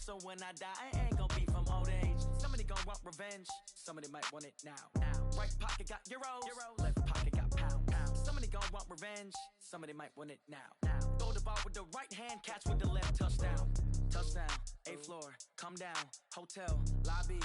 So when I die, I ain't gonna be from old age. Somebody gonna want revenge, somebody might want it now. Right pocket got euros, left pocket got pound. Somebody gonna want revenge, somebody might want it now. Throw the ball with the right hand, catch with the left, touchdown. Touchdown, 8th floor, come down, hotel, lobby.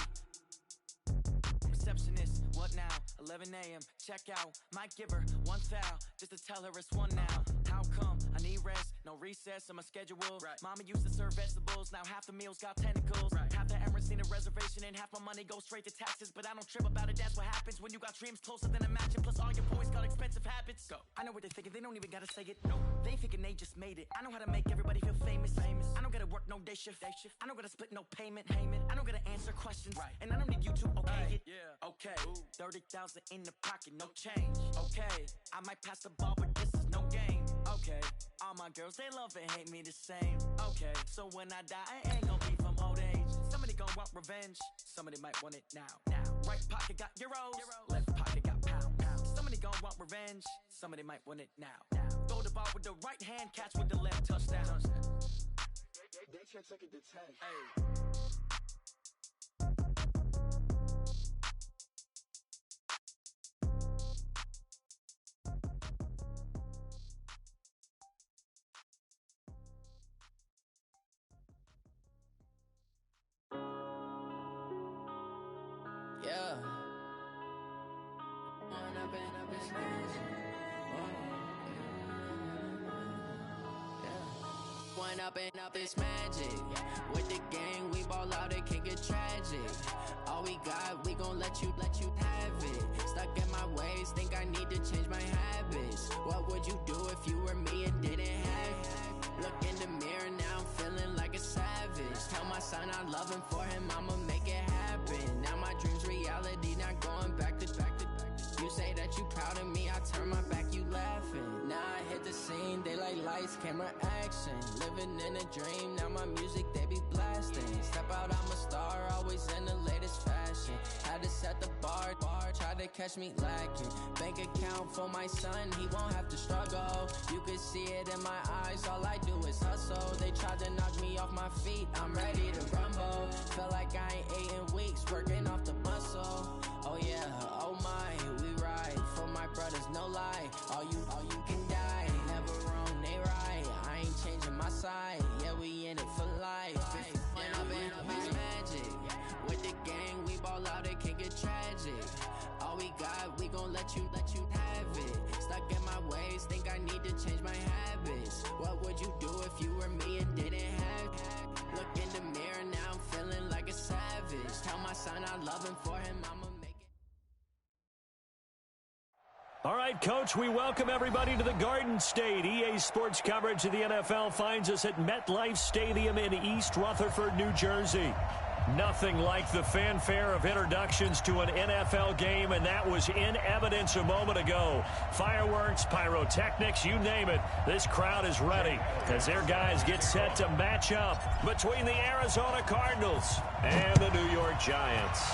Receptionist, what now? 11 a.m. Check out. Might give her one foul just to tell her it's one now. How come? I need rest, no recess in my schedule. Right. Mama used to serve vegetables, now half the meals got tentacles. Right. Half the Emirates need a reservation and half my money goes straight to taxes. But I don't trip about it, that's what happens when you got dreams closer than a mansion. Plus all your boys got expensive habits. Go. I know what they're thinking, they don't even gotta say it. No, they thinking they just made it. I know how to make everybody feel famous. I don't gotta work no day shift. I don't gotta split no payment. I don't gotta answer questions. Right. And I don't need you to okay it. Yeah. Okay, 30,000 in the pocket, no change. Okay, I might pass the ball, but this is no game. Okay, all my girls, they love and hate me the same. Okay, so when I die, I ain't gonna be from old age. Somebody gonna want revenge, somebody might want it now. Right pocket got euros, left pocket got pound. Somebody gonna want revenge, somebody might want it now. Throw the ball with the right hand, catch with the left, touchdown. They check it to 10. Hey. Yeah. One up and up is magic. With the gang, we ball out, it can get tragic. All we got, we gon' let you have it. Stuck in my ways, think I need to change my habits. What would you do if you were me and didn't have it? Look in the mirror, now I'm feeling like a savage. Tell my son I love him, for him I'ma make it happen. Now my dream's reality, not going back to. You say that you proud of me, I turn my back, you laughing. Now I hit the scene, daylight lights, camera action. Living in a dream, now my music, they be blasting. Step out, I'm a star, always in the latest fashion. Had to set the bar, try to catch me lacking. Bank account for my son, he won't have to struggle. You can see it in my eyes, all I do is hustle. They tried to knock me off my feet, I'm ready to rumble. Felt like I ain't ate in weeks, working off the muscle. Oh yeah, oh my, we ride for my brothers, no lie. All you can die, never wrong, they right. I ain't changing my side, yeah, we in it for life. When up and up is magic. With the gang, we ball out, it can get tragic. All we got, we gon' let you have it. Stuck in my ways, think I need to change my habits. What would you do if you were me and didn't have it? Look in the mirror, now I'm feeling like a savage. Tell my son I love him, for him I'ma make it. All right, Coach, we welcome everybody to the Garden State. EA Sports coverage of the NFL finds us at MetLife Stadium in East Rutherford, New Jersey. Nothing like the fanfare of introductions to an NFL game, and that was in evidence a moment ago. Fireworks, pyrotechnics, you name it. This crowd is ready as their guys get set to match up between the Arizona Cardinals and the New York Giants.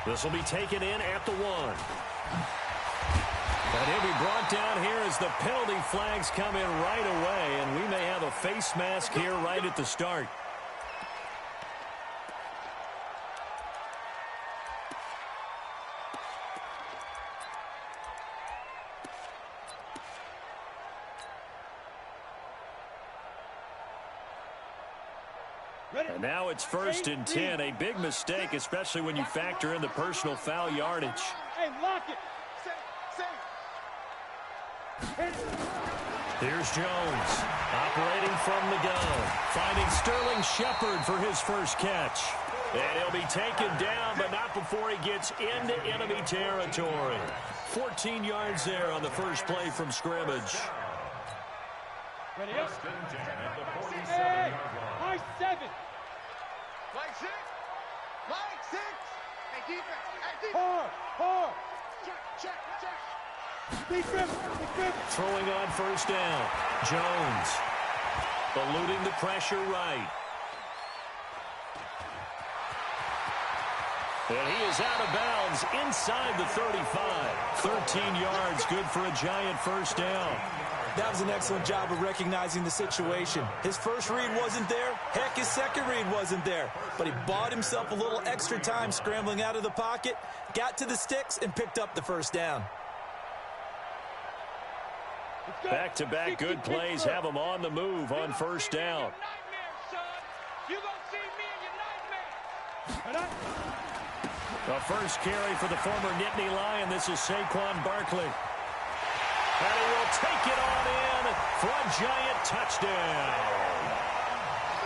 This will be taken in at the 1. And he'll be brought down here as the penalty flags come in right away, and we may have a face mask here right at the start. And now it's 1st and 10. A big mistake, especially when you factor in the personal foul yardage. Hey, lock it. Here's Jones, operating from the gun, finding Sterling Shepard for his first catch. And he'll be taken down, but not before he gets into enemy territory. 14 yards there on the first play from scrimmage. Ready up. Hey, high 7. Flag 6. Flag 6. Hey, defense. Hey, defense. Hard. Check. Defense. Throwing on first down. Jones eluding the pressure right. And he is out of bounds inside the 35. 13 yards, good for a Giant first down. That was an excellent job of recognizing the situation. His first read wasn't there. Heck, his second read wasn't there. But he bought himself a little extra time scrambling out of the pocket, got to the sticks, and picked up the first down. Back-to-back good plays have him on the move on first down. The first carry for the former Nittany Lion. This is Saquon Barkley. And he will take it on in for a giant touchdown.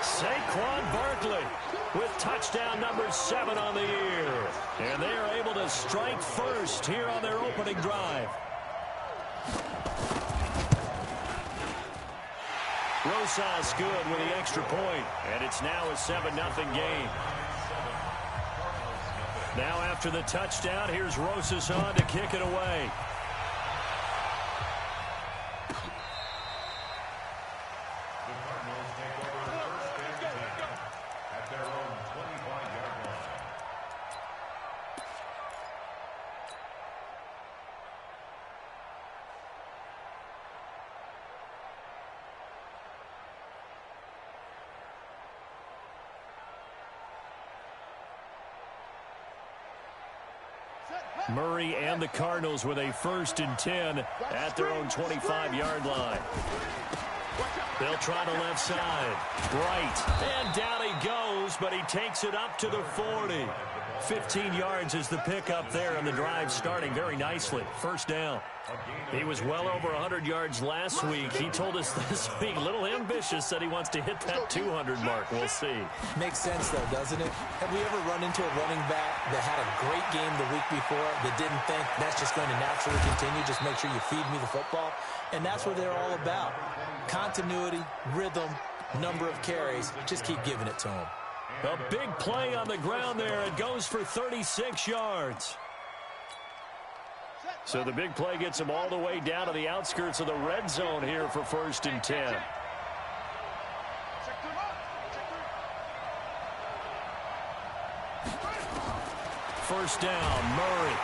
Saquon Barkley with touchdown number 7 on the year. And they are able to strike first here on their opening drive. Rosas good with the extra point. And it's now a 7-0 game. Now after the touchdown, here's Rosas on to kick it away. Murray and the Cardinals with a 1st and 10 at their own 25-yard line. They'll try the left side. Right. And down he goes, but he takes it up to the 40. 15 yards is the pickup there, and the drive starting very nicely. First down. He was well over 100 yards last week. He told us this week, a little ambitious, said he wants to hit that 200 mark. We'll see. Makes sense, though, doesn't it? Have we ever run into a running back that had a great game the week before that didn't think that's just going to naturally continue? Just make sure you feed me the football. And that's what they're all about. Continuity, rhythm, number of carries. Just keep giving it to them. A big play on the ground there. It goes for 36 yards. So the big play gets him all the way down to the outskirts of the red zone here for 1st and 10. First down, Murray.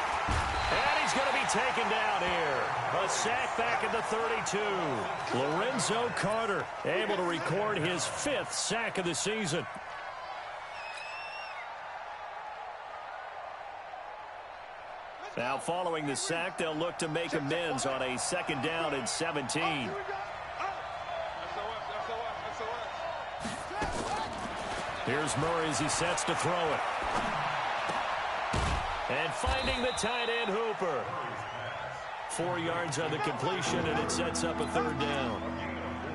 And he's going to be taken down here. A sack back at the 32. Lorenzo Carter able to record his 5th sack of the season. Now following the sack, they'll look to make amends on a 2nd down and 17. Here's Murray as he sets to throw it. And finding the tight end Hooper. 4 yards on the completion, and it sets up a 3rd down.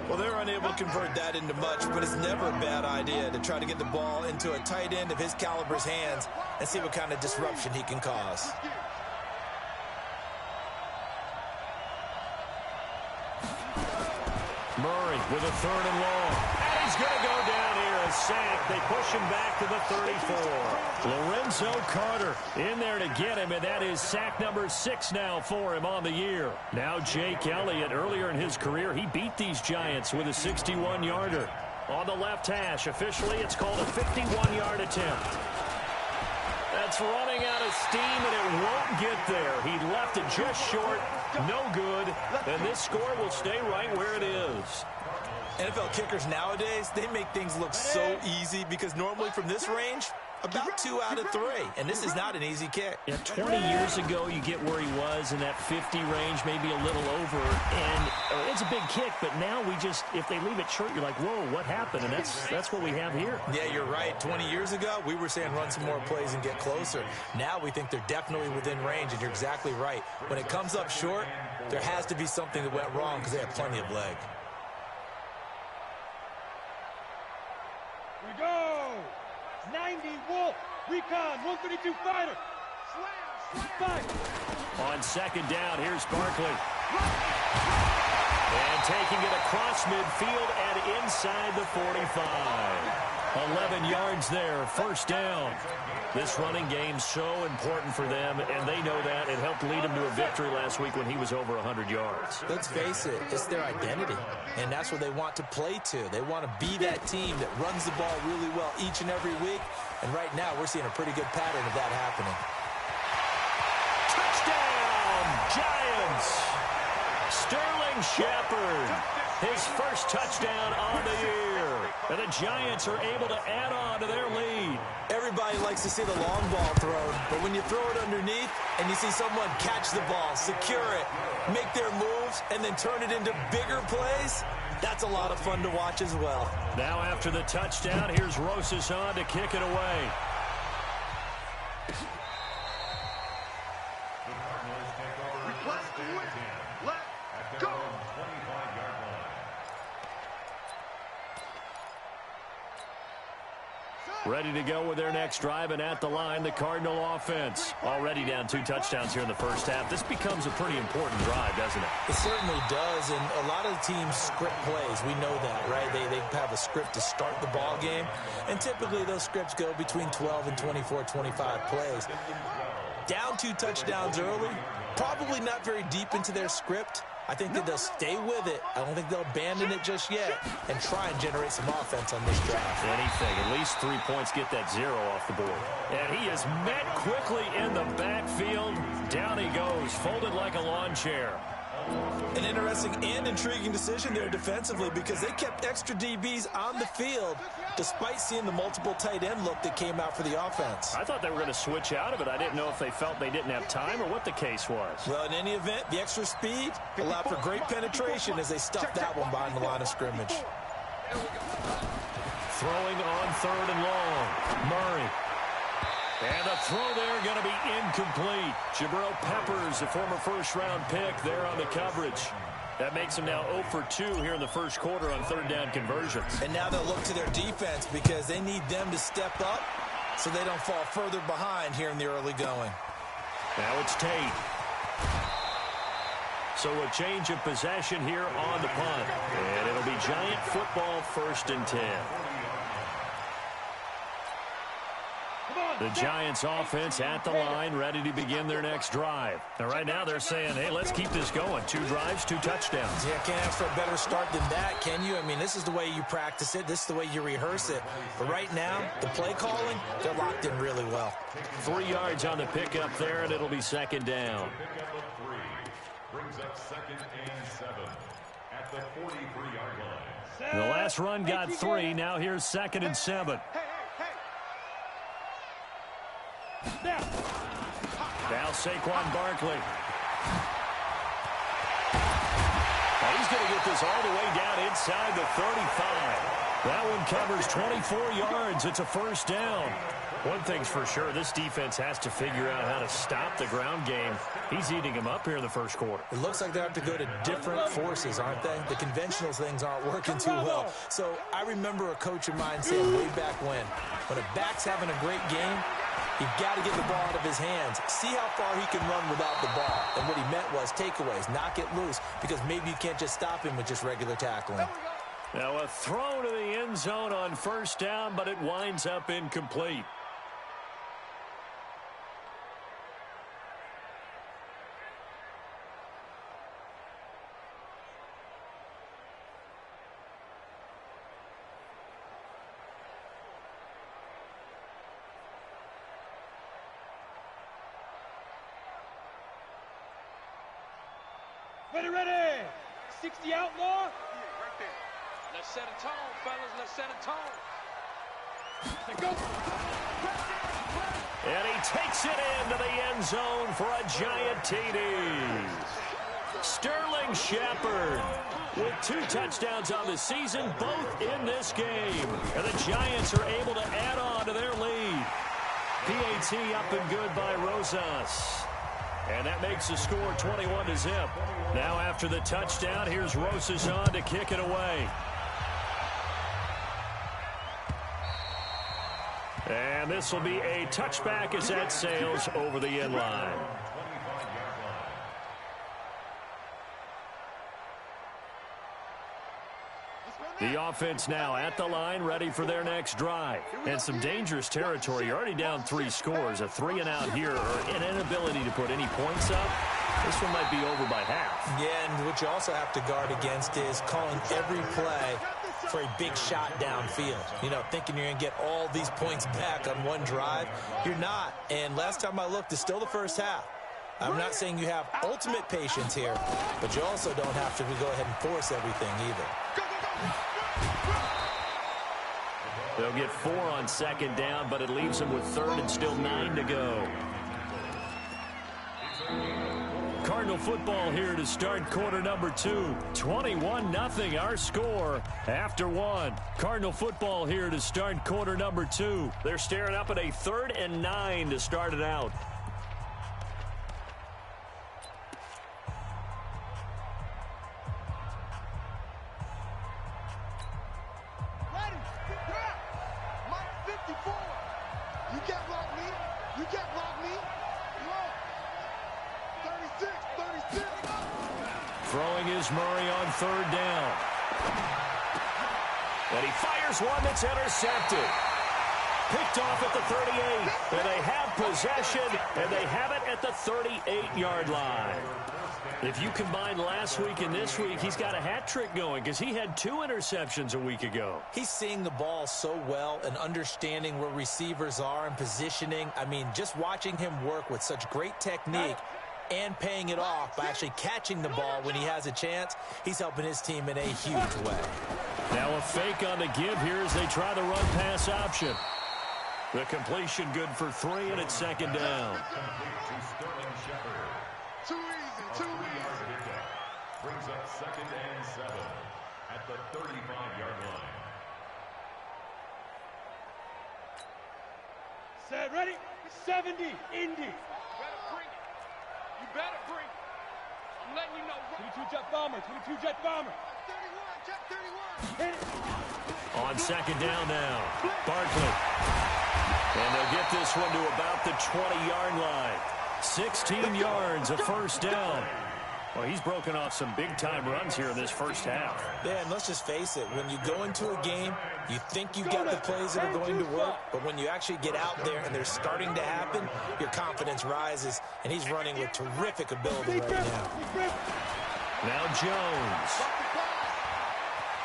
Well, they're unable to convert that into much, but it's never a bad idea to try to get the ball into a tight end of his caliber's hands and see what kind of disruption he can cause. Murray with a 3rd and long. And he's going to go down here. A sack. They push him back to the 34. Lorenzo Carter in there to get him, and that is sack number 6 now for him on the year. Now Jake Elliott, earlier in his career, he beat these Giants with a 61-yarder. On the left hash, officially it's called a 51-yard attempt. That's running out of steam, and it won't get there. He left it just short, no good, and this score will stay right where it is. NFL kickers nowadays, they make things look so easy because normally from this range, about 2 out of 3, and this is not an easy kick. Yeah, 20 years ago, you get where he was in that 50 range, maybe a little over, and it's a big kick, but now we just, if they leave it short, you're like, whoa, what happened? And that's what we have here. Yeah, you're right. 20 years ago, we were saying run some more plays and get closer. Now we think they're definitely within range, and you're exactly right. When it comes up short, there has to be something that went wrong because they have plenty of leg. We go! 90 Wolf, Recon, 132 fighter. Fight. On 2nd down, here's Barkley. And taking it across midfield and inside the 45. 11 yards there, 1st down. This running game's so important for them, and they know that. It helped lead them to a victory last week when he was over 100 yards. Let's face it, it's their identity, and that's what they want to play to. They want to be that team that runs the ball really well each and every week, and right now we're seeing a pretty good pattern of that happening. Touchdown, Giants! Sterling Shepard, his first touchdown on the year. And the Giants are able to add on to their lead. Everybody likes to see the long ball thrown, but when you throw it underneath and you see someone catch the ball, secure it, make their moves, and then turn it into bigger plays, that's a lot of fun to watch as well. Now after the touchdown, here's Rosas on to kick it away. Ready to go with their next drive, and at the line, the Cardinal offense. Already down 2 touchdowns here in the first half. This becomes a pretty important drive, doesn't it? It certainly does, and a lot of teams script plays. We know that, right? They have a script to start the ball game, and typically those scripts go between 12 and 24, 25 plays. Down 2 touchdowns early, probably not very deep into their script. I think that they'll stay with it. I don't think they'll abandon it just yet and try and generate some offense on this drive. Anything. At least 3 points, get that 0 off the board. And he is met quickly in the backfield. Down he goes, folded like a lawn chair. An interesting and intriguing decision there defensively because they kept extra DBs on the field despite seeing the multiple tight end look that came out for the offense. I thought they were going to switch out of it. I didn't know if they felt they didn't have time or what the case was. Well, in any event, the extra speed allowed for great penetration as they stuffed that one behind the line of scrimmage. Throwing on 3rd and long. Murray. And the throw there going to be incomplete. Jabril Peppers, the former first-round pick, there on the coverage. That makes them now 0 for 2 here in the first quarter on 3rd down conversions. And now they'll look to their defense because they need them to step up so they don't fall further behind here in the early going. Now it's Tate. So a change of possession here on the punt. And it'll be Giant football 1st and 10. The Giants offense at the line, ready to begin their next drive. Now, right now, they're saying, hey, let's keep this going. 2 drives, 2 touchdowns. Yeah, can't ask for a better start than that, can you? I mean, this is the way you practice it. This is the way you rehearse it. But right now, the play calling, they're locked in really well. 3 yards on the pickup there, and it'll be 2nd down. Pickup of 3 brings up 2nd and 7 at the 43-yard line. The last run got 3. Now here's 2nd and 7. Now Saquon Barkley. Now he's going to get this all the way down inside the 35. That one covers 24 yards. It's a 1st down. One thing's for sure, this defense has to figure out how to stop the ground game. He's eating him up here in the first quarter. It looks like they have to go to different forces, aren't they? The conventional things aren't working too well. So I remember a coach of mine saying way back when a back's having a great game, you've got to get the ball out of his hands. See how far he can run without the ball. And what he meant was takeaways, knock it loose, because maybe you can't just stop him with just regular tackling. Now a throw to the end zone on 1st down, but it winds up incomplete. Ready. 60 outlaw. Right there. Let's set a tone, fellas. Let's set a tone. Go. And he takes it into the end zone for a Giant TD. Sterling Shepard with 2 touchdowns on the season, both in this game. And the Giants are able to add on to their lead. PAT up and good by Rosas. And that makes the score 21-0. Now after the touchdown, here's Rosas on to kick it away. And this will be a touchback as that sails over the end line. The offense now at the line, ready for their next drive. And some dangerous territory. You're already down 3 scores. A 3-and-out here, or an inability to put any points up. This one might be over by half. Yeah, and what you also have to guard against is calling every play for a big shot downfield. You know, thinking you're going to get all these points back on one drive. You're not. And last time I looked, it's still the first half. I'm not saying you have ultimate patience here, but you also don't have to go ahead and force everything either. They'll get 4 on second down, but it leaves them with third and still 9 to go. Cardinal football here to start quarter number 2. 21-0 our score after 1. Cardinal football here to start quarter number 2. They're staring up at a 3rd and 9 to start it out. Throwing is Murray on 3rd down. And he fires one that's intercepted. Picked off at the 38. And they have possession, and they have it at the 38-yard line. If you combine last week and this week, he's got a hat trick going because he had 2 interceptions a week ago. He's seeing the ball so well and understanding where receivers are and positioning. I mean, just watching him work with such great technique and paying it off by actually catching the ball when he has a chance, he's helping his team in a huge way. Now a fake on the give here as they try the run-pass option. The completion good for 3, and it's 2nd down. Too easy. Brings up 2nd and 7 at the 35-yard line. Set, ready? 70, Indy. You better bring it. I'm letting you know. 22 jet bomber, 22 jet bomber. 31, jet 31. Hit it. On 2nd down now, Barkley. And they'll get this one to about the 20-yard line. 16 yards, a 1st down. Well, he's broken off some big-time runs here in this first half. Yeah, and let's just face it. When you go into a game, you think you've got the plays that are going to work, but when you actually get out there and they're starting to happen, your confidence rises, and he's running with terrific ability right now. Now Jones.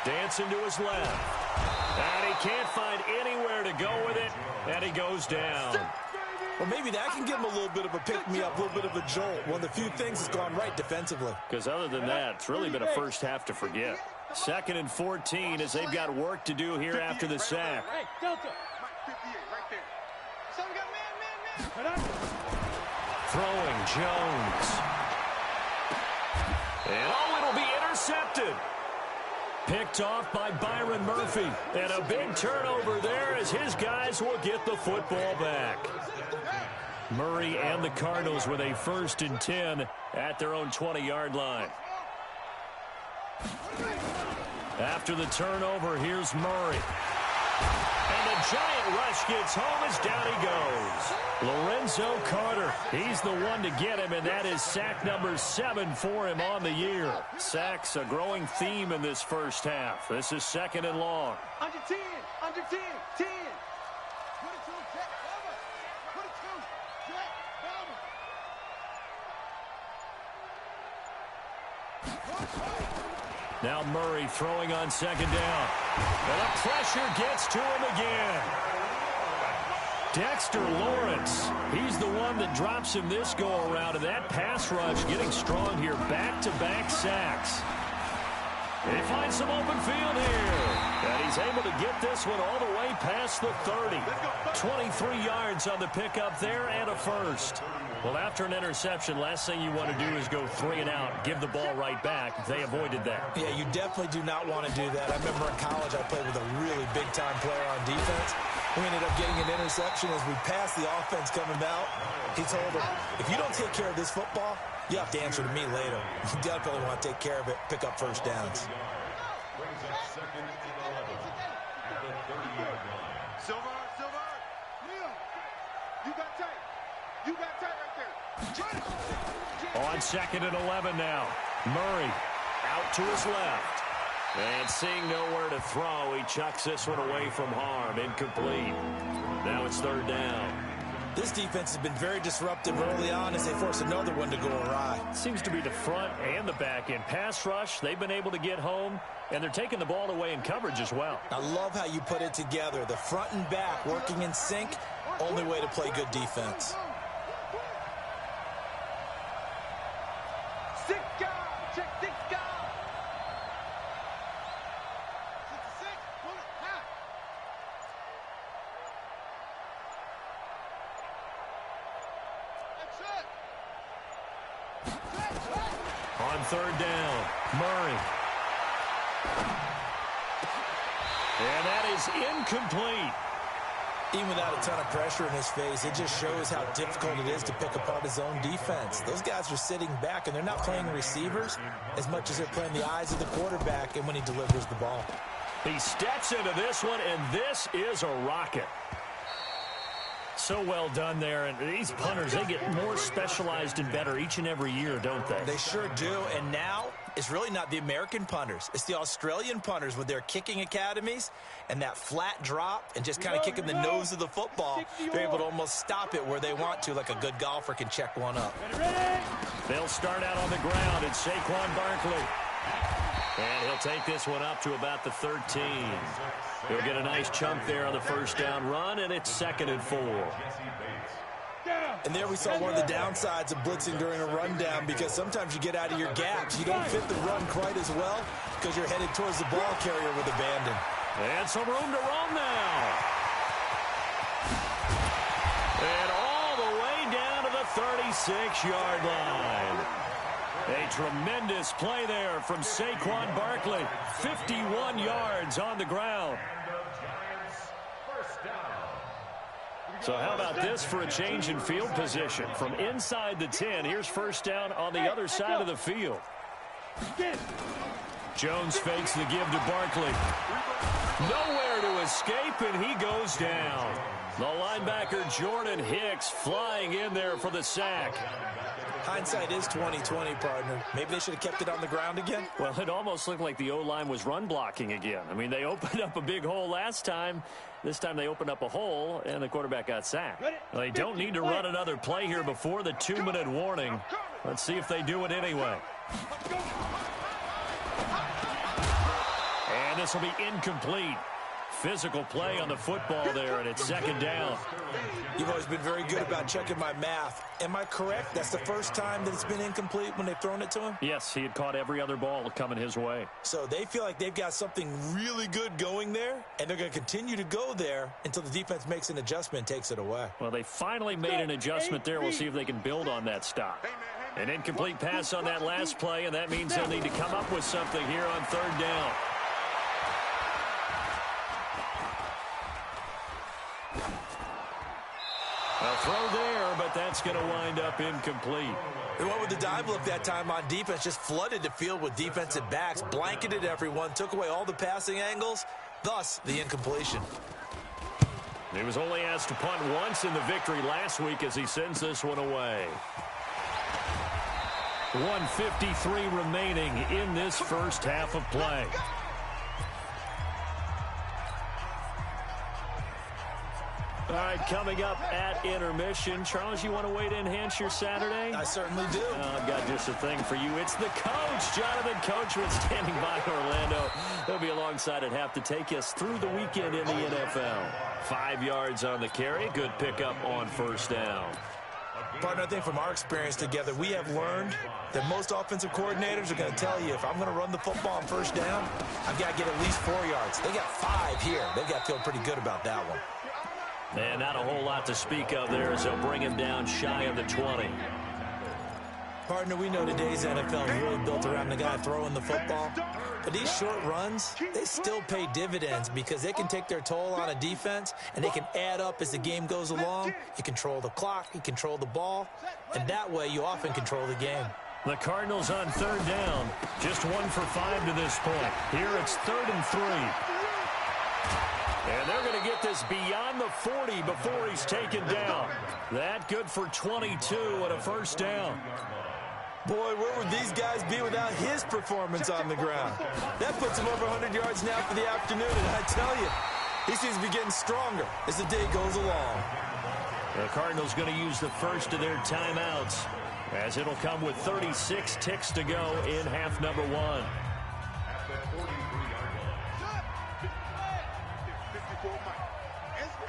Dancing to his left. And he can't find anywhere to go with it, and he goes down. Well, maybe that can give him a little bit of a pick-me-up, a little bit of a jolt. One of the few things that's gone right defensively. Because other than that, it's really been a first half to forget. 2nd and 14 as they've got work to do here after the sack. Hey, Delta. 58 right there. So we got man. Throwing Jones. And it'll be intercepted. Picked off by Byron Murphy. And a big turnover there as his guys will get the football back. Murray and the Cardinals with a 1st and 10 at their own 20-yard line. After the turnover, here's Murray. And the giant rush gets home as down he goes. Lorenzo Carter, he's the one to get him, and that is sack number 7 for him on the year. Sacks a growing theme in this first half. This is 2nd and long. Under 10, 10. 22, Now Murray throwing on 2nd down. And the pressure gets to him again. Dexter Lawrence, he's the one that drops him this go-around, and that pass rush getting strong here. Back-to-back sacks. He finds some open field here. And he's able to get this one all the way past the 30. 23 yards on the pickup there and a 1st. Well, after an interception, last thing you want to do is go 3 and out, give the ball right back. They avoided that. Yeah, you definitely do not want to do that. I remember in college I played with a really big-time player on defense. We ended up getting an interception as we passed the offense coming out. He told him, if you don't take care of this football, you have to answer to me later. You definitely want to take care of it, pick up 1st downs. Brings up 2nd and 11 at the 30-yard line. Silver. Leo, you got tight. You got tight right there. On 2nd and 11 now. Murray out to his left. And seeing nowhere to throw, he chucks this one away from harm. Incomplete. Now it's 3rd down. This defense has been very disruptive early on as they force another one to go awry. Seems to be the front and the back end. Pass rush, they've been able to get home, and they're taking the ball away in coverage as well. I love how you put it together. The front and back working in sync, only way to play good defense. On third down, Murray. And that is incomplete. Even without a ton of pressure in his face, it just shows how difficult it is to pick apart his own defense. Those guys are sitting back, and they're not playing receivers as much as they're playing the eyes of the quarterback and when he delivers the ball. He steps into this one, and this is a rocket. So well done there. And these punters, they get more specialized and better each and every year, don't they? They sure do. And now it's really not the American punters. It's the Australian punters with their kicking academies and that flat drop and just kind of kicking the nose of the football. They're able to almost stop it where they want to, like a good golfer can check one up. They'll start out on the ground. It's Saquon Barkley. And he'll take this one up to about the 13. He'll get a nice chunk there on the first down run, and it's 2nd and 4. And there we saw one of the downsides of blitzing during a rundown, because sometimes you get out of your gaps. You don't fit the run quite as well because you're headed towards the ball carrier with abandon. And some room to roam now. And all the way down to the 36-yard line. A tremendous play there from Saquon Barkley. 51 yards on the ground. So how about this for a change in field position? From inside the 10, here's first down on the other side of the field. Jones fakes the give to Barkley. Nowhere to escape, and he goes down. The linebacker Jordan Hicks flying in there for the sack. Hindsight is 20/20, partner. Maybe they should have kept it on the ground again. Well, it almost looked like the O-line was run blocking again. I mean, they opened up a big hole last time. This time they opened up a hole, and the quarterback got sacked. Well, they don't need to run another play here before the 2-minute warning. Let's see if they do it anyway. And this will be incomplete. Physical play on the football there, and it's 2nd down. You've always been very good about checking my math. Am I correct? That's the first time that it's been incomplete when they've thrown it to him? Yes, he had caught every other ball coming his way. So they feel like they've got something really good going there, and they're going to continue to go there until the defense makes an adjustment and takes it away. Well, they finally made an adjustment there. We'll see if they can build on that stop. An incomplete pass on that last play, and that means they'll need to come up with something here on 3rd down. A throw there, but that's going to wind up incomplete. They went with the dive look that time on defense, just flooded the field with defensive backs, blanketed everyone, took away all the passing angles, thus the incompletion. He was only asked to punt once in the victory last week as he sends this one away. 1:53 remaining in this first half of play. All right, coming up at intermission. Charles, you want to wait to enhance your Saturday? I certainly do. I've got just a thing for you. It's the coach, Jonathan Coachman, standing by Orlando. He'll be alongside at half to take us through the weekend in the NFL. 5 yards on the carry. Good pickup on first down. Partner, I think from our experience together, we have learned that most offensive coordinators are going to tell you, if I'm going to run the football on first down, I've got to get at least 4 yards. They got 5 here. They've got to feel pretty good about that one. And not a whole lot to speak of there as they'll bring him down shy of the 20. Partner, we know today's NFL is really built around the guy throwing the football. But these short runs, they still pay dividends because they can take their toll on a defense and they can add up as the game goes along. You control the clock, you control the ball, and that way you often control the game. The Cardinals on 3rd down. Just 1 for 5 to this point. Here it's 3rd and 3. And they're going to get this beyond the 40 before he's taken down. That good for 22 and a first down. Boy, where would these guys be without his performance on the ground? That puts him over 100 yards now for the afternoon, and I tell you, he seems to be getting stronger as the day goes along. The Cardinals going to use the first of their timeouts, as it'll come with 36 ticks to go in half number 1.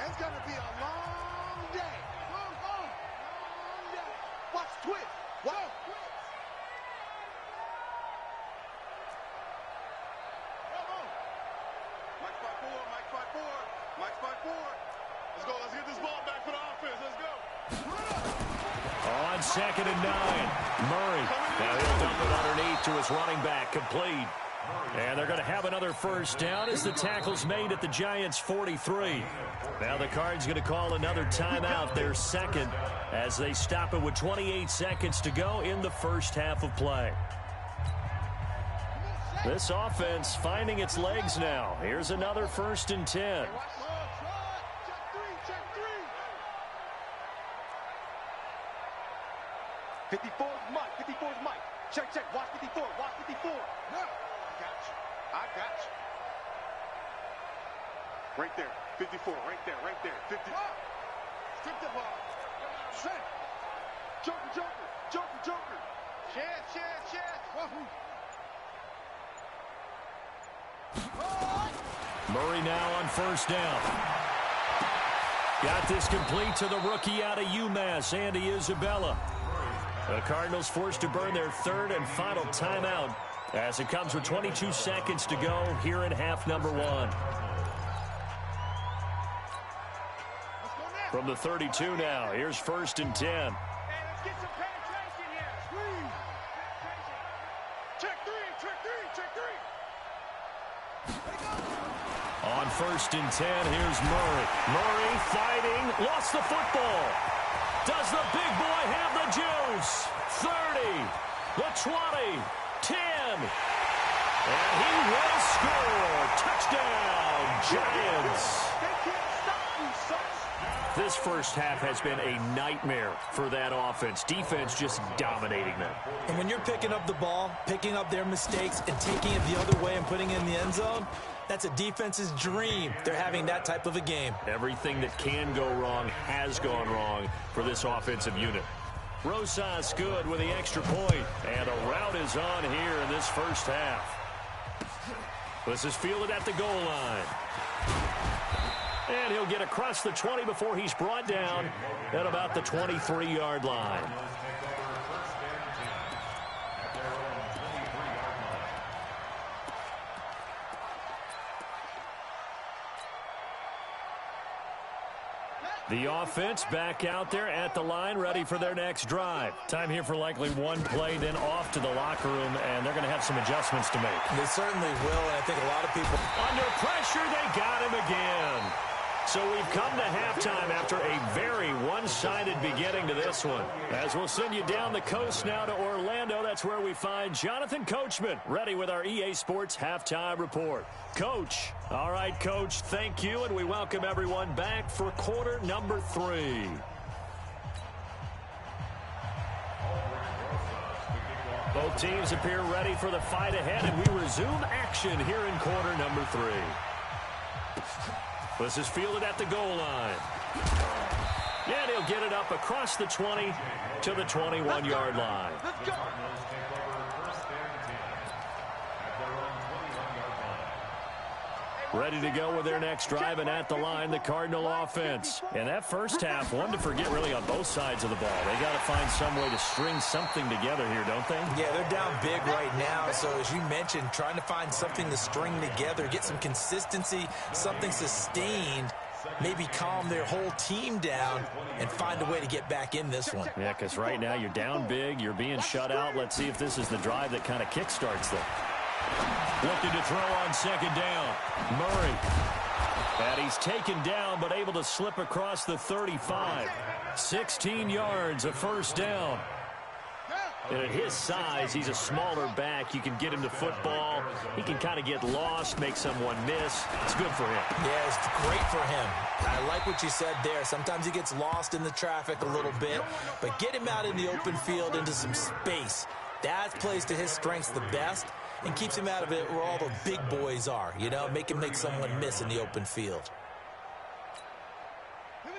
It's going to be a long day. Long day. Watch Twitch. Watch Twitch. Mike 5-4. Mike 5-4. Let's go. Let's get this ball back for the offense. Let's go. On 2nd and 9. Murray. Now he'll dump it underneath to his running back. Complete. And they're going to have another first down as the tackle's made at the Giants' 43. Now the Cards going to call another timeout, their second, as they stop it with 28 seconds to go in the first half of play. This offense finding its legs now. Here's another 1st and 10. 54 is Mike. 54 is Mike. Check, check. Watch 54. Watch 54. No. I got you. Right there. 54. Right there. Right there. 50. Strip the ball. Set. Joker, Joker. Joker, Joker. Share. Wahoo. Murray now on 1st down. Got this complete to the rookie out of UMass, Andy Isabella. The Cardinals forced to burn their 3rd and final timeout as it comes with 22 seconds to go here in half number 1. From the 32 now, here's 1st and 10. Hey, let's get some penetration here. Squeeze. Check three. On 1st and 10, here's Murray. Murray fighting, lost the football. Does the big boy have the juice? 30, the 20, 10. And he will score. Touchdown, Giants. They can't stop you, son. This first half has been a nightmare for that offense. Defense just dominating them. And when you're picking up the ball, picking up their mistakes, and taking it the other way and putting it in the end zone, that's a defense's dream. They're having that type of a game. Everything that can go wrong has gone wrong for this offensive unit. Rosas good with the extra point, and a rout is on here in this first half. This is fielded at the goal line. And he'll get across the 20 before he's brought down at about the 23-yard line. The offense back out there at the line, ready for their next drive. Time here for likely one play, then off to the locker room, and they're going to have some adjustments to make. They certainly will, and I think a lot of people... Under pressure, they got him again. So we've come to halftime after a very one-sided beginning to this one. As we'll send you down the coast now to Orlando, that's where we find Jonathan Coachman, ready with our EA Sports Halftime Report. Coach. All right, Coach, thank you, and we welcome everyone back for quarter number 3. Both teams appear ready for the fight ahead, and we resume action here in quarter number 3. This is fielded at the goal line. And he'll get it up across the 20 to the 21-yard line. Let's go. Ready to go with their next drive, and at the line, the Cardinal offense. And that first half, one to forget really on both sides of the ball. They got to find some way to string something together here, don't they? Yeah, they're down big right now. So as you mentioned, trying to find something to string together, get some consistency, something sustained, maybe calm their whole team down and find a way to get back in this one. Yeah, because right now you're down big, you're being shut out. Let's see if this is the drive that kind of kickstarts them. Looking to throw on second down. Murray. And he's taken down, but able to slip across the 35. 16 yards, a first down. And at his size, he's a smaller back. You can get him to football. He can kind of get lost, make someone miss. It's good for him. Yeah, it's great for him. I like what you said there. Sometimes he gets lost in the traffic a little bit, but get him out in the open field into some space. That plays to his strengths the best and keeps him out of it where all the big boys are, you know, make someone miss in the open field.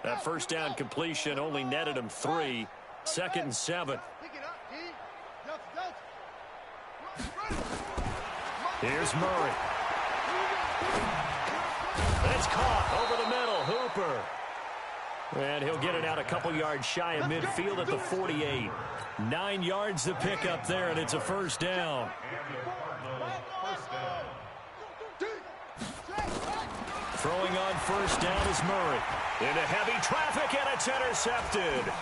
That first down completion only netted him 3. 2nd and 7. Here's Murray. It's caught over the middle. Hooper. And he'll get it out a couple yards shy of midfield at the 48. 9 yards to pick up there, and it's a first down. Throwing on first down is Murray. Into heavy traffic, and it's intercepted.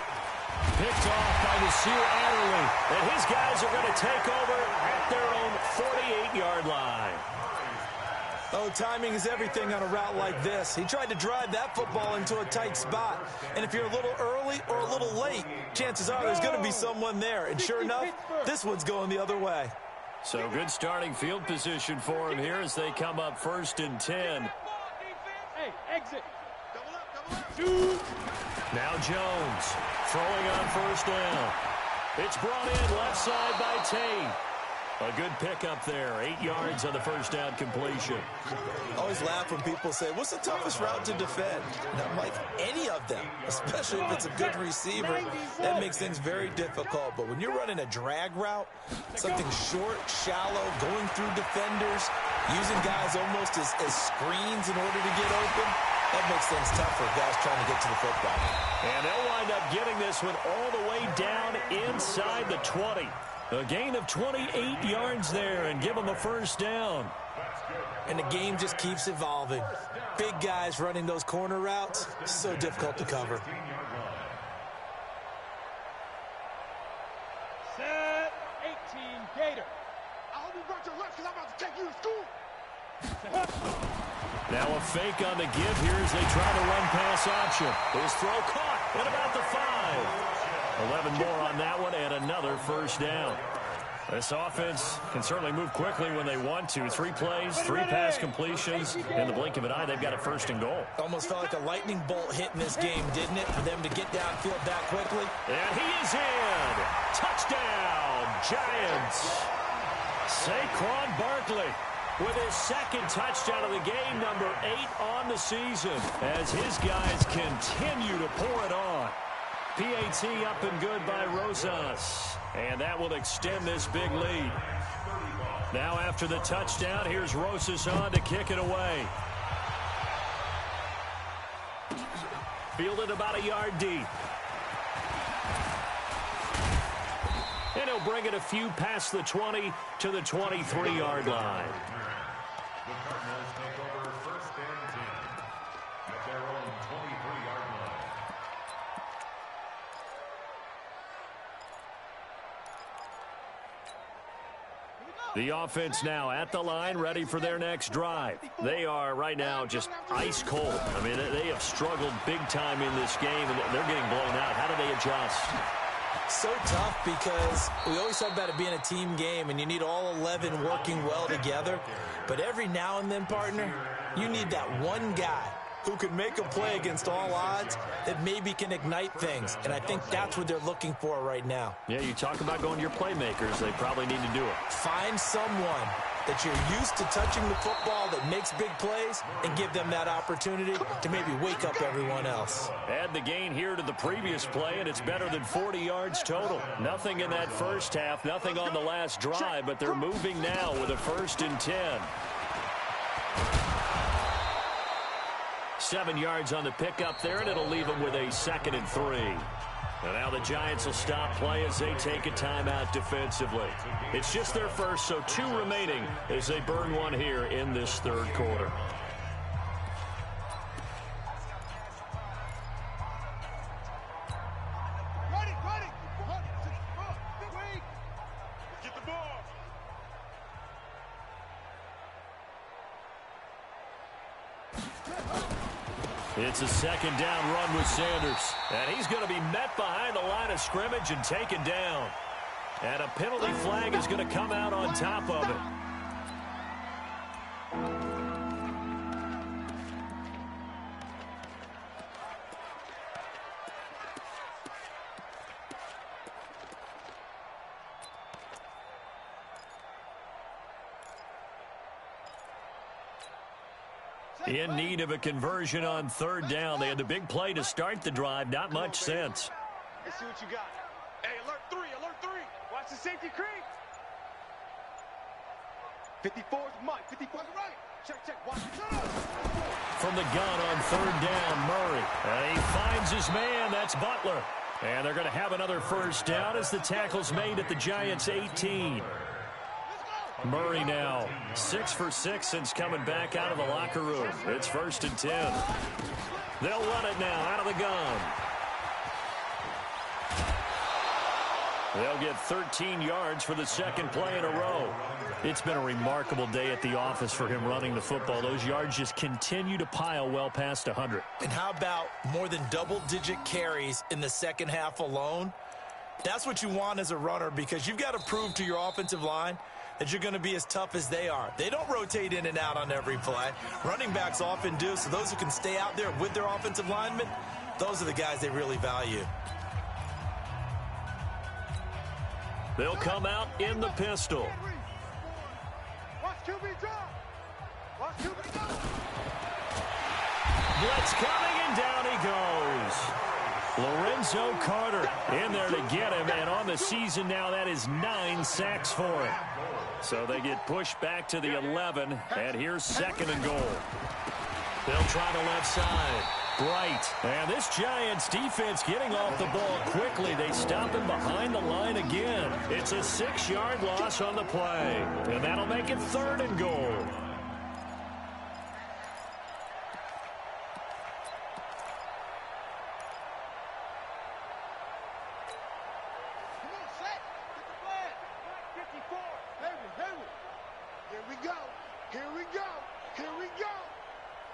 Picked off by Nasir Adderley. And his guys are going to take over at their own 48-yard line. Oh, timing is everything on a route like this. He tried to drive that football into a tight spot. And if you're a little early or a little late, chances are there's going to be someone there. And sure enough, this one's going the other way. So good starting field position for him here as they come up 1st and 10. Hey, exit. Now Jones throwing on 1st down. It's brought in left side by Tate. A good pickup there. 8 yards on the 1st down completion. Always laugh when people say, what's the toughest route to defend? And I'm like, any of them, especially if it's a good receiver. That makes things very difficult. But when you're running a drag route, something short, shallow, going through defenders, using guys almost as screens in order to get open, that makes things tough for guys trying to get to the football. And they'll wind up getting this one all the way down inside the 20. A gain of 28 yards there and give them a 1st down. And the game just keeps evolving. Big guys running those corner routes, so difficult to cover. Set 18, Gator. I hope you brought your left because I'm about to take you to school. Now a fake on the give here as they try to run pass option. His throw caught at about the 5. 11 more on that one and another 1st down. This offense can certainly move quickly when they want to. 3 plays, 3 pass completions. In the blink of an eye, they've got a 1st and goal. Almost felt like a lightning bolt hit in this game, didn't it, for them to get downfield that quickly? And he is in. Touchdown, Giants. Saquon Barkley with his 2nd touchdown of the game, number 8 on the season, as his guys continue to pour it on. PAT up and good by Rosas. And that will extend this big lead. Now after the touchdown, here's Rosas on to kick it away. Fielded about a yard deep. And he'll bring it a few past the 20 to the 23-yard line. The Cardinals take over 1st and 10 at their own 23-yard line. The offense now at the line, ready for their next drive. They are right now just ice cold. I mean, they have struggled big time in this game, and they're getting blown out. How do they adjust? So tough because we always talk about it being a team game, and you need all 11 working well together. But every now and then, partner, you need that one guy who can make a play against all odds that maybe can ignite things. And I think that's what they're looking for right now. Yeah, you talk about going to your playmakers. They probably need to do it. Find someone that you're used to touching the football that makes big plays and give them that opportunity to maybe wake up everyone else. Add the gain here to the previous play, and it's better than 40 yards total. Nothing in that 1st half, nothing on the last drive, but they're moving now with a 1st and 10. 7 yards on the pickup there, and it'll leave them with a 2nd and 3. And now the Giants will stop play as they take a timeout defensively. It's just their first, so 2 remaining as they burn one here in this 3rd quarter. Get the ball. It's a 2nd down run with Sanders. And he's going to be met behind the line of scrimmage and taken down. And a penalty flag is going to come out on top of it. In need of a conversion on 3rd down. They had the big play to start the drive. Not much sense. Let's see what you got. Hey, alert 3, alert 3. Watch the safety creep. 54's Mike, 54's right. Check, watch it. From the gun on 3rd down, Murray. And he finds his man. That's Butler. And they're going to have another 1st down as the tackle's made at the Giants' 18. Murray now 6 for 6 since coming back out of the locker room. It's 1st and 10. They'll run it now out of the gun. They'll get 13 yards for the second play in a row. It's been a remarkable day at the office for him running the football. Those yards just continue to pile well past 100. And how about more than double-digit carries in the second half alone? That's what you want as a runner, because you've got to prove to your offensive line that you're going to be as tough as they are. They don't rotate in and out on every play. Running backs often do, so those who can stay out there with their offensive linemen, those are the guys they really value. They'll come out in the pistol. Watch QB drop. Watch QB go. Blitz coming, and down he goes. Lorenzo Carter in there to get him, and on the season now, that is 9 sacks for him. So they get pushed back to the 11, and here's second and goal. They'll try the left side. Bright. And this Giants defense getting off the ball quickly. They stop him behind the line again. It's a 6-yard loss on the play, and that'll make it third and goal. Here we go. Here we go. Here we go.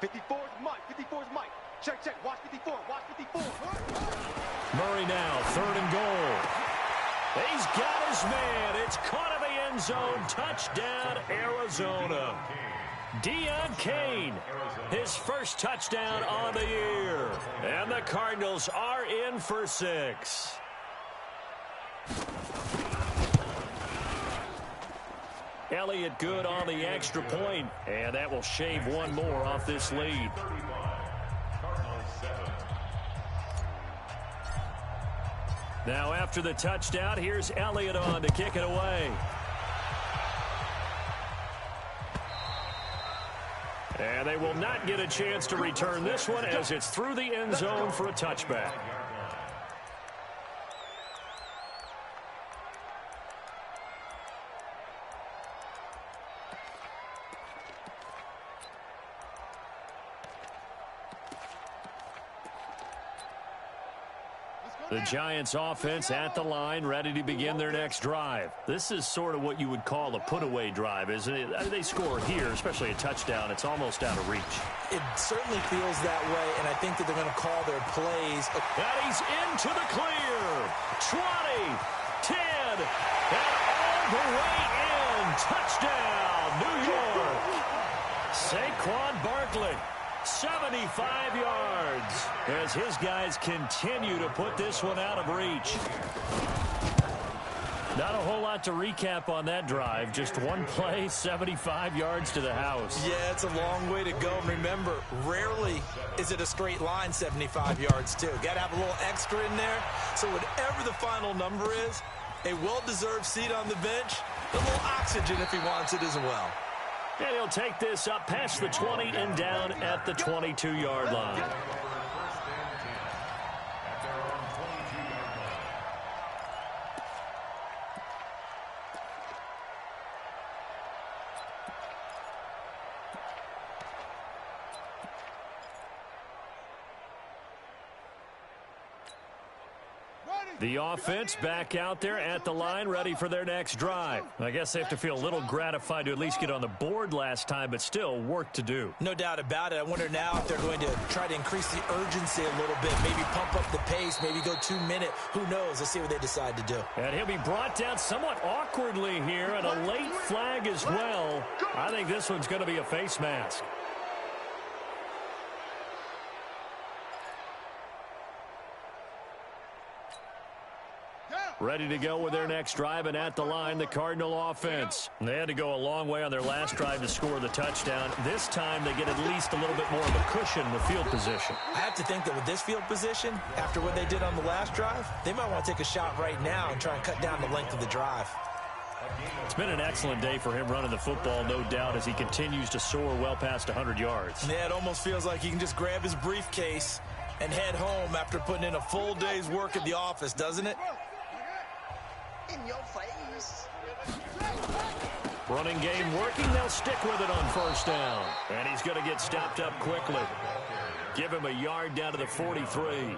54 is Mike. 54 is Mike. Check, check. Watch 54. Watch 54. Murray now, third and goal. He's got his man. It's caught in the end zone. Touchdown, Arizona. Deon Cain, his first touchdown on the year. And the Cardinals are in for 6. Elliott good on the extra point, and that will shave one more off this lead. Now after the touchdown, here's Elliott on to kick it away. And they will not get a chance to return this one as it's through the end zone for a touchback. The Giants offense at the line, ready to begin their next drive. This is sort of what you would call a put-away drive, isn't it? They score here, especially a touchdown. It's almost out of reach. It certainly feels that way, and I think that they're going to call their plays. And he's into the clear. 20, 10, and all the way in. Touchdown, New York. Saquon Barkley. 75 yards as his guys continue to put this one out of reach. Not a whole lot to recap on that drive. Just one play, 75 yards to the house. Yeah, it's a long way to go. And remember, rarely is it a straight line 75 yards, too. Got to have a little extra in there. So whatever the final number is, a well-deserved seat on the bench, a little oxygen if he wants it as well. And he'll take this up past the 20 and down at the 22-yard line. The offense back out there at the line, ready for their next drive. I guess they have to feel a little gratified to at least get on the board last time, but still work to do. No doubt about it. I wonder now if they're going to try to increase the urgency a little bit, maybe pump up the pace, maybe go 2-minute. Who knows? Let's see what they decide to do. And he'll be brought down somewhat awkwardly here, and a late flag as well. I think this one's going to be a face mask. Ready to go with their next drive, and at the line, the Cardinal offense. They had to go a long way on their last drive to score the touchdown. This time, they get at least a little bit more of a cushion in the field position. I have to think that with this field position, after what they did on the last drive, they might want to take a shot right now and try and cut down the length of the drive. It's been an excellent day for him running the football, no doubt, as he continues to soar well past 100 yards. Yeah, it almost feels like he can just grab his briefcase and head home after putting in a full day's work at the office, doesn't it? In your face. Running game working. They'll stick with it on first down. And he's going to get stopped up quickly. Give him a yard down to the 43.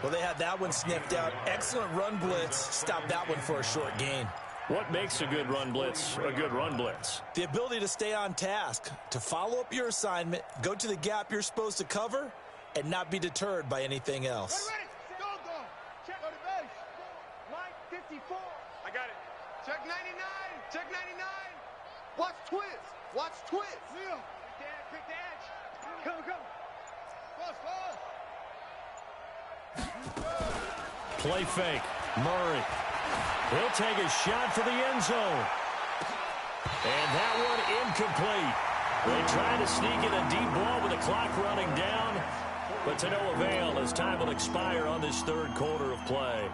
Well, they had that one sniffed out. Excellent run blitz. Stopped that one for a short gain. What makes a good run blitz a good run blitz? The ability to stay on task, to follow up your assignment, go to the gap you're supposed to cover, and not be deterred by anything else. Ready. Go. Check on the base. Line 54. I got it. Check 99. Check 99. Watch twist. Leo. Quick the edge. Come. Fast. Play fake. Murray. He'll take a shot for the end zone. And that one incomplete. They try to sneak in a deep ball with the clock running down, but to no avail as time will expire on this third quarter of play.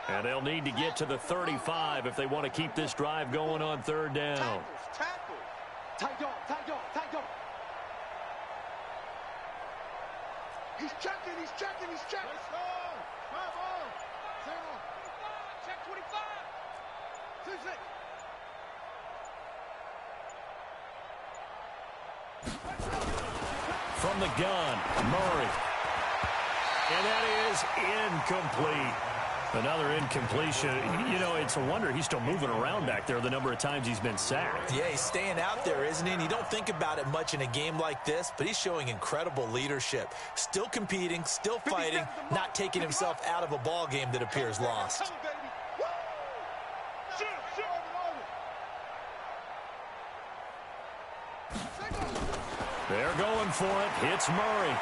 And they'll need to get to the 35 if they want to keep this drive going on third down. Tackle. Tight dog. He's checking. Let's go. Come on. Check 25. 26. From the gun, Murray. And that is incomplete. Another incompletion. You know, it's a wonder he's still moving around back there the number of times he's been sacked. Yeah, he's staying out there, isn't he? And you don't think about it much in a game like this, but he's showing incredible leadership. Still competing, still fighting, not taking himself out of a ball game that appears lost. They're going for it. It's Murray.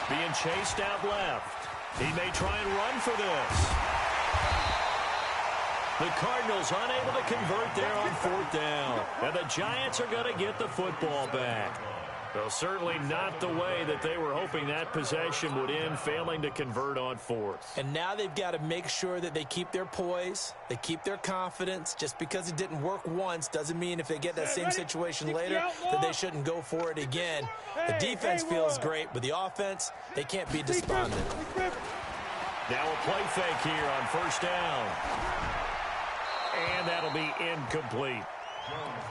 Being chased out left. He may try and run for this. The Cardinals unable to convert there on fourth down. And the Giants are going to get the football back. Well, certainly not the way that they were hoping that possession would end, failing to convert on fourth. And now they've got to make sure that they keep their poise, they keep their confidence. Just because it didn't work once doesn't mean if they get that same situation later that they shouldn't go for it again. The defense feels great, but the offense, they can't be despondent. Now a play fake here on first down. And that'll be incomplete.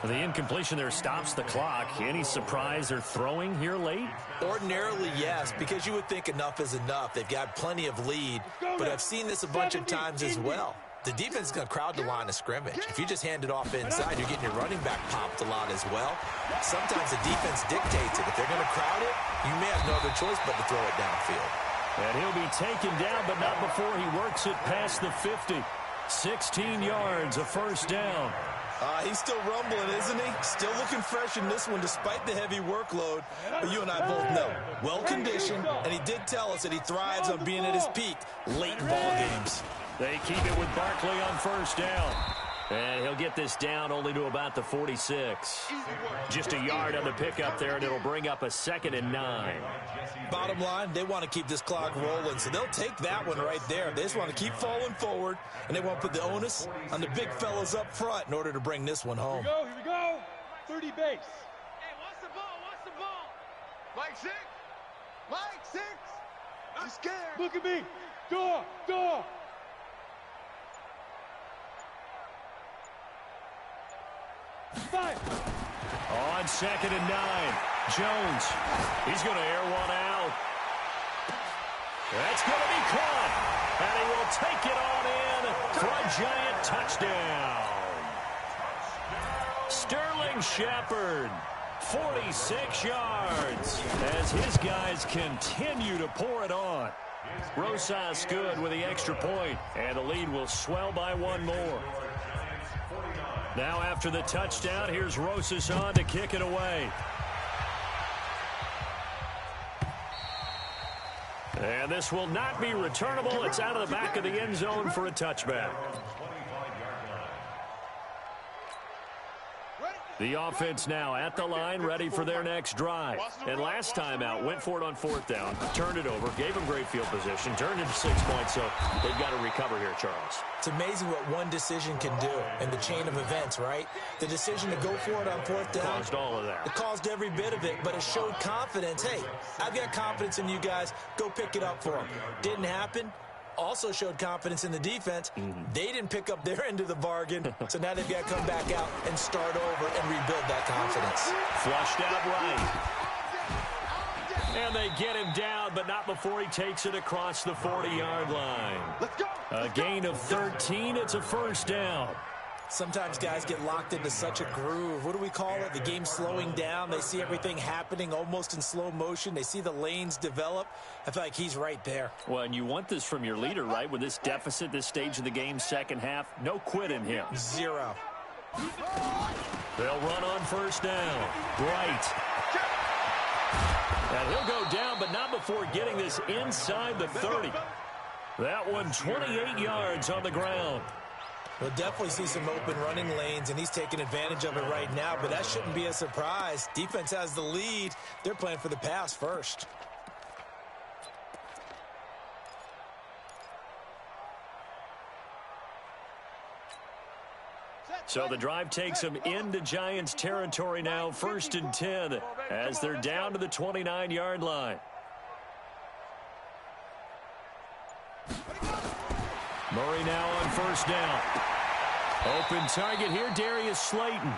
The incompletion there stops the clock. Any surprise they're throwing here late? Ordinarily, yes, because you would think enough is enough. They've got plenty of lead, but I've seen this a bunch of times as well. The defense is going to crowd the line of scrimmage. If you just hand it off inside, you're getting your running back popped a lot as well. Sometimes the defense dictates it. If they're going to crowd it, you may have no other choice but to throw it downfield. And he'll be taken down, but not before he works it past the 50. 16 yards, a first down. He's still rumbling, isn't he? Still looking fresh in this one despite the heavy workload. But you and I both know, well-conditioned, and he did tell us that he thrives on being at his peak late in ball games. They keep it with Barkley on first down. And he'll get this down only to about the 46. Just a yard on the pickup there, and it'll bring up a 2nd and 9. Bottom line, they want to keep this clock rolling, so they'll take that one right there. They just want to keep falling forward, and they want to put the onus on the big fellas up front in order to bring this one home. Here we go. 30 base. Hey, watch the ball. Mike 6. I'm scared. Look at me. Door. 5. On 2nd and 9. Jones. He's going to air one out. That's going to be caught. And he will take it on in for a Giant touchdown. Sterling Shepard, 46 yards, as his guys continue to pour it on. Rosas good with the extra point, and the lead will swell by one more. Now after the touchdown, here's Rosas on to kick it away. And this will not be returnable. It's out of the back of the end zone for a touchback. The offense now at the line, ready for their next drive. And last time out, went for it on fourth down, turned it over, gave them great field position, turned into 6 points, so they've got to recover here, Charles. It's amazing what one decision can do in the chain of events, right? The decision to go for it on fourth down. Caused all of that. It caused every bit of it, but it showed confidence. Hey, I've got confidence in you guys. Go pick it up for them. Didn't happen. also showed confidence in the defense. They didn't pick up their end of the bargain, so now they've got to come back out and start over and rebuild that confidence. Flushed out right. And they get him down, but not before he takes it across the 40-yard line. A gain of 13. It's a first down. Sometimes guys get locked into such a groove. What do we call it? The game's slowing down. They see everything happening almost in slow motion. They see the lanes develop. I feel like he's right there. Well, and you want this from your leader, right? With this deficit, this stage of the game, second half, no quit in him. Zero. They'll run on first down. Right. And he'll go down, but not before getting this inside the 30. That one 28 yards on the ground. We'll definitely see some open running lanes, and he's taking advantage of it right now, but that shouldn't be a surprise. Defense has the lead. They're playing for the pass first. So the drive takes them into Giants territory now, 1st and 10, as they're down to the 29-yard line. Murray now on first down. Open target here, Darius Slayton.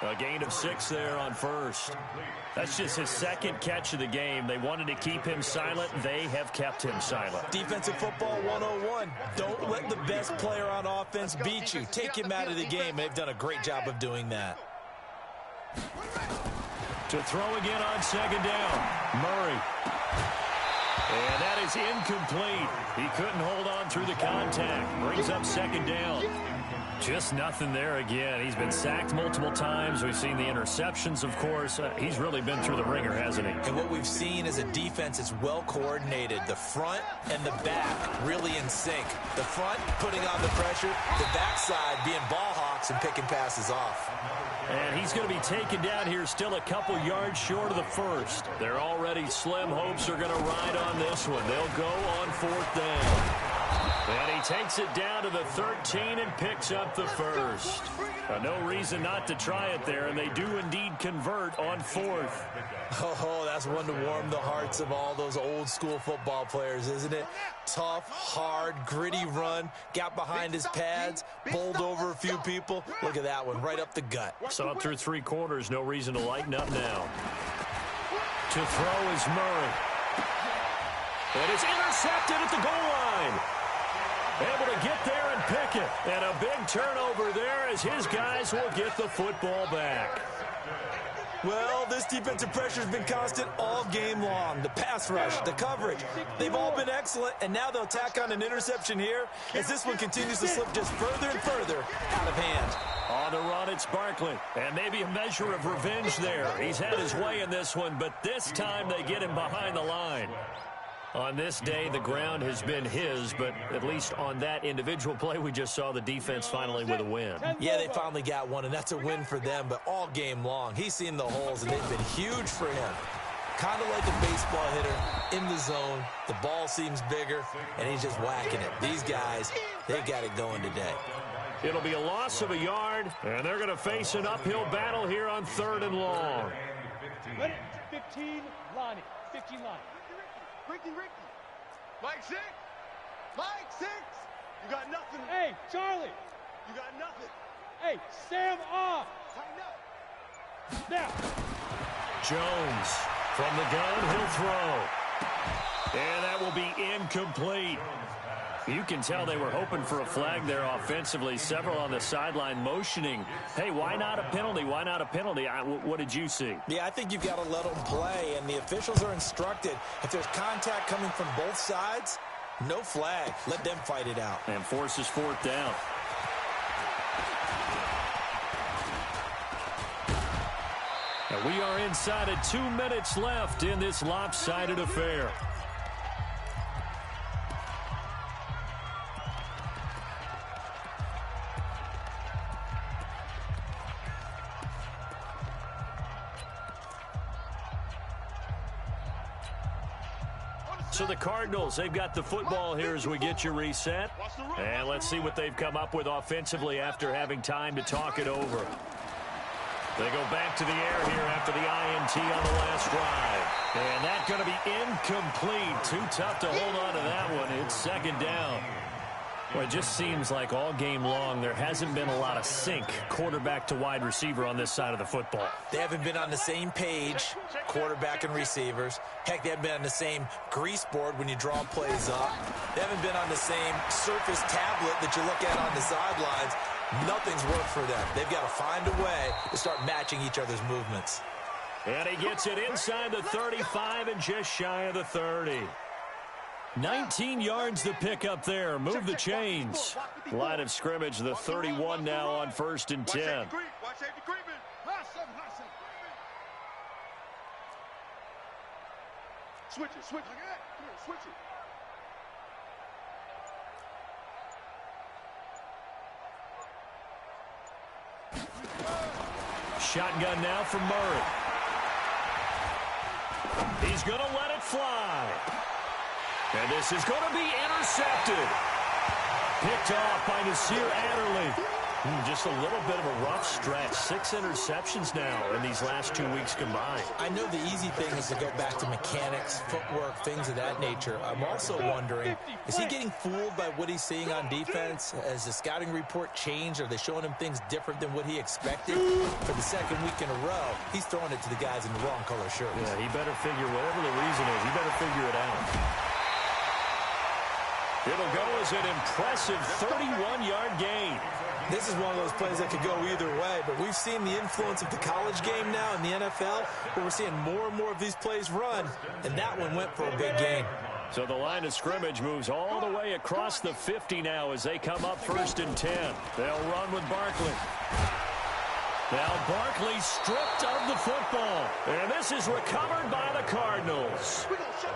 A gain of 6 there on first. That's just his second catch of the game. They wanted to keep him silent. They have kept him silent. Defensive football 101. Don't let the best player on offense beat you. Take him out of the game. They've done a great job of doing that. To throw again on second down. Murray. And that is incomplete. He couldn't hold on through the contact. Brings up second down. Just nothing there again. He's been sacked multiple times. We've seen the interceptions, of course. He's really been through the ringer, hasn't he? And what we've seen is a defense that's well coordinated. The front and the back really in sync. The front putting on the pressure. The backside being ball hawks and picking passes off. And he's going to be taken down here still a couple yards short of the first. They're already slim hopes are going to ride on this one. They'll go on fourth down. And he takes it down to the 13 and picks up the first. No reason not to try it there, and they do indeed convert on fourth. Oh, that's one to warm the hearts of all those old school football players, isn't it? Tough, hard, gritty run, got behind his pads, bowled over a few people. Look at that one, right up the gut. So up through 3 quarters, no reason to lighten up now. To throw is Murray. And it's intercepted at the goal line. Able to get there and pick it. And a big turnover there as his guys will get the football back. Well, this defensive pressure has been constant all game long. The pass rush, the coverage, they've all been excellent, and now they'll tack on an interception here as this one continues to slip just further and further out of hand. On the run, it's Barkley, and maybe a measure of revenge there. He's had his way in this one, but this time they get him behind the line. On this day, the ground has been his, but at least on that individual play, we just saw the defense finally with a win. Yeah, they finally got one, and that's a win for them, but all game long, he's seen the holes, and they've been huge for him. Kind of like a baseball hitter in the zone. The ball seems bigger, and he's just whacking it. These guys, they got it going today. It'll be a loss of a yard, and they're going to face an uphill battle here on 3rd and long. 15, Lonnie. 15, Lonnie. Ricky. Mike 6. Mike 6. You got nothing. Hey, Charlie. You got nothing. Hey, Sam off. Tighten up. Now. Jones from the gun, he'll throw. And that will be incomplete. You can tell they were hoping for a flag there offensively. Several on the sideline motioning. Hey, why not a penalty? Why not a penalty? What did you see? Yeah, I think you've got to let them play, and the officials are instructed. If there's contact coming from both sides, no flag. Let them fight it out. And forces 4th down. And we are inside of 2 minutes left in this lopsided affair. So the Cardinals, they've got the football here as we get you reset. And let's see what they've come up with offensively after having time to talk it over. They go back to the air here after the INT on the last drive. And that's going to be incomplete. Too tough to hold on to that one. It's second down. Well, it just seems like all game long there hasn't been a lot of sync quarterback to wide receiver on this side of the football. They haven't been on the same page, quarterback and receivers. Heck, they haven't been on the same grease board when you draw plays up. They haven't been on the same surface tablet that you look at on the sidelines. Nothing's worked for them. They've got to find a way to start matching each other's movements. And he gets it inside the 35 and just shy of the 30. 19 yards the pick up there. Move the chains. Line of scrimmage, the 31 now on 1st and 10. Switch it. Switch it. Shotgun now from Murray. He's going to let it fly. And this is going to be intercepted. Picked off by Nasir Adderley. Just a little bit of a rough stretch. 6 interceptions now in these last 2 weeks combined. I know the easy thing is to go back to mechanics, footwork, things of that nature. I'm also wondering, is he getting fooled by what he's seeing on defense? Has the scouting report changed? Are they showing him things different than what he expected? For the second week in a row, he's throwing it to the guys in the wrong color shirts. Yeah, he better figure, whatever the reason is, he better figure it out. It'll go as an impressive 31-yard gain. This is one of those plays that could go either way, but we've seen the influence of the college game now in the NFL, where we're seeing more and more of these plays run, and that one went for a big gain. So the line of scrimmage moves all the way across the 50 now as they come up 1st and 10. They'll run with Barkley. Now Barkley stripped of the football, and this is recovered by the Cardinals.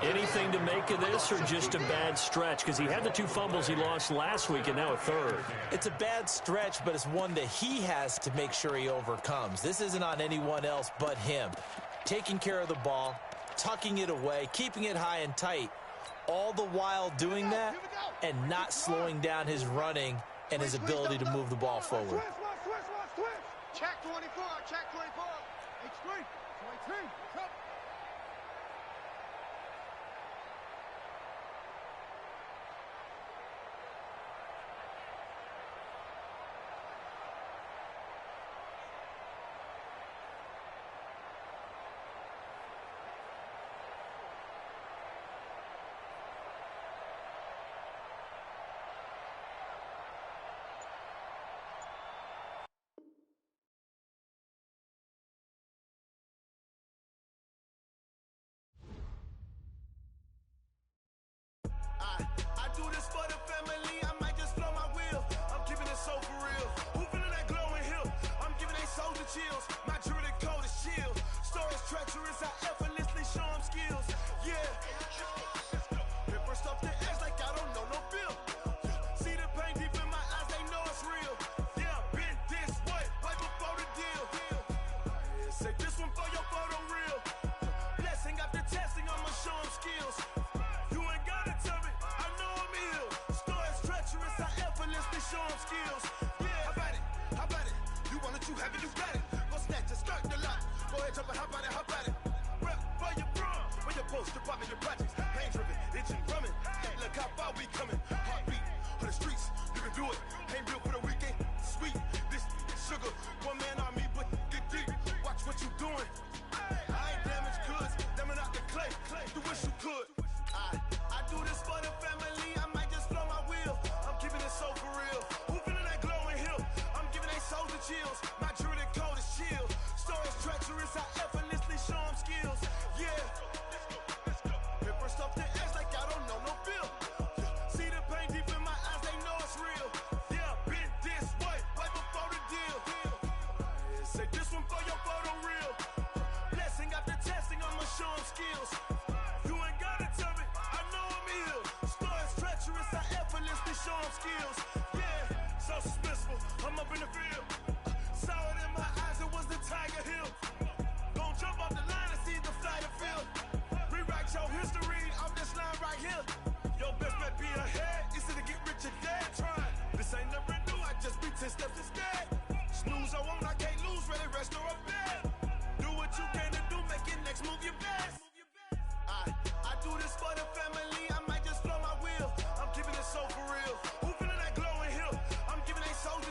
Anything to make of this, or just a bad stretch? Because he had the 2 fumbles he lost last week and now a third. It's a bad stretch, but it's one that he has to make sure he overcomes. This isn't on anyone else but him. Taking care of the ball, tucking it away, keeping it high and tight, all the while doing that and not slowing down his running and his ability to move the ball forward. Check 24, check 24. H3, 23, come. I do this for the family, I might just blow my wheel. I'm keeping it so for real. Who feeling that glowing hill? I'm giving they soldier chills. My jewelry code is chill. Stories treacherous, I effortlessly show them skills. Yeah. Hit first off the edge like I don't know no feel. See the pain deep in my eyes, they know it's real. Yeah, been this way, right before the deal. Say this one for your photo real. Blessing after testing, I'ma show them skills. You ain't gotta tell me, I know I'm ill. Stories treacherous, I effortlessly show them skills. Yeah, how about it? How about it? You want it, you have it, you got it. Go snatch it, start the lot. Go ahead, jump it, how about it, how about it? Rep for your bro, for your post, your pop, your projects. Pain driven, itching, drumming. Look how far we coming. Heartbeat for the streets, you can do it. Ain't real for the weekend, sweet. This sugar, one man army, but get deep. Watch what you doing. I ain't damaged goods, damn out the clay. You wish you could. I do this for the family, I might just blow my wheel. I'm keeping it so for real. Who feeling that glowing hill? I'm giving they souls the chills. My jewelry code is chill. Stories treacherous, I effortlessly show them skills. Yeah. Hit first off the edge like I don't know no feel. See the pain deep in my eyes, they know it's real. Yeah, been this way, right before the deal. Say this one for your photo real. Blessing after testing, I'ma show them skills. You ain't gotta tell me, I know I'm ill. Stories treacherous, I effortlessly show them skills. Yeah, so suspenseful, I'm up in the field. Saw it in my eyes, it was the Tiger Hill. Gon' jump off the line and see the flight of field. Rewrite your history off this line right here. Your best bet be ahead, easy to get rich or dead. Trying, this ain't never new, I just be 10 steps instead. Snooze, I won't, I can't lose, ready, rest or up there.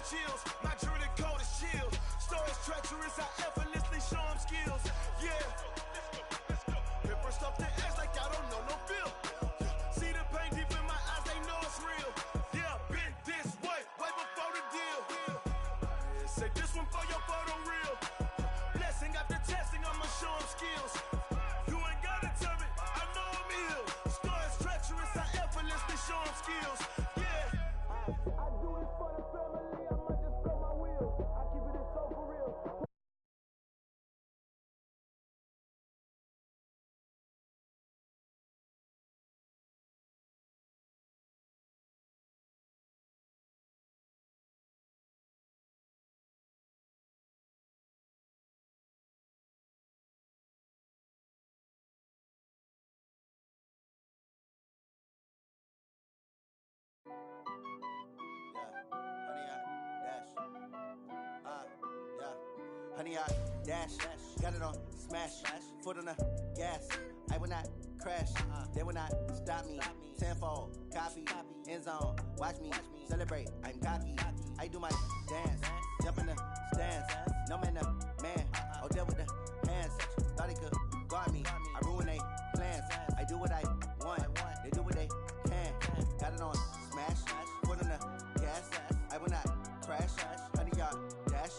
chills. My jewelry code is chill. Stories treacherous, I effortlessly show them skills. Yeah. Pepper stuff the ass like I don't know no feel. See the pain deep in my eyes, they know it's real. Yeah, been this way before the deal. Say this one for your photo reel. Blessing after testing, I'ma show them skills. You ain't gotta tell me, I know I'm ill. Stories treacherous, I effortlessly show them skills. Yeah. I do this for the family, I might just blow my wheel. I keep it so for real. Honey, I dash, got it on smash, foot on the gas. I will not crash, they will not stop me. Tenfold, copy, end zone, watch me celebrate. I'm cocky, I do my dance, jump in the stands. No man, man, oh there with the hands. Thought he could guard me, I ruin they plans. I do what I want, they do what they can. Got it on smash, foot on the gas. I will not crash, honey, y'all dash,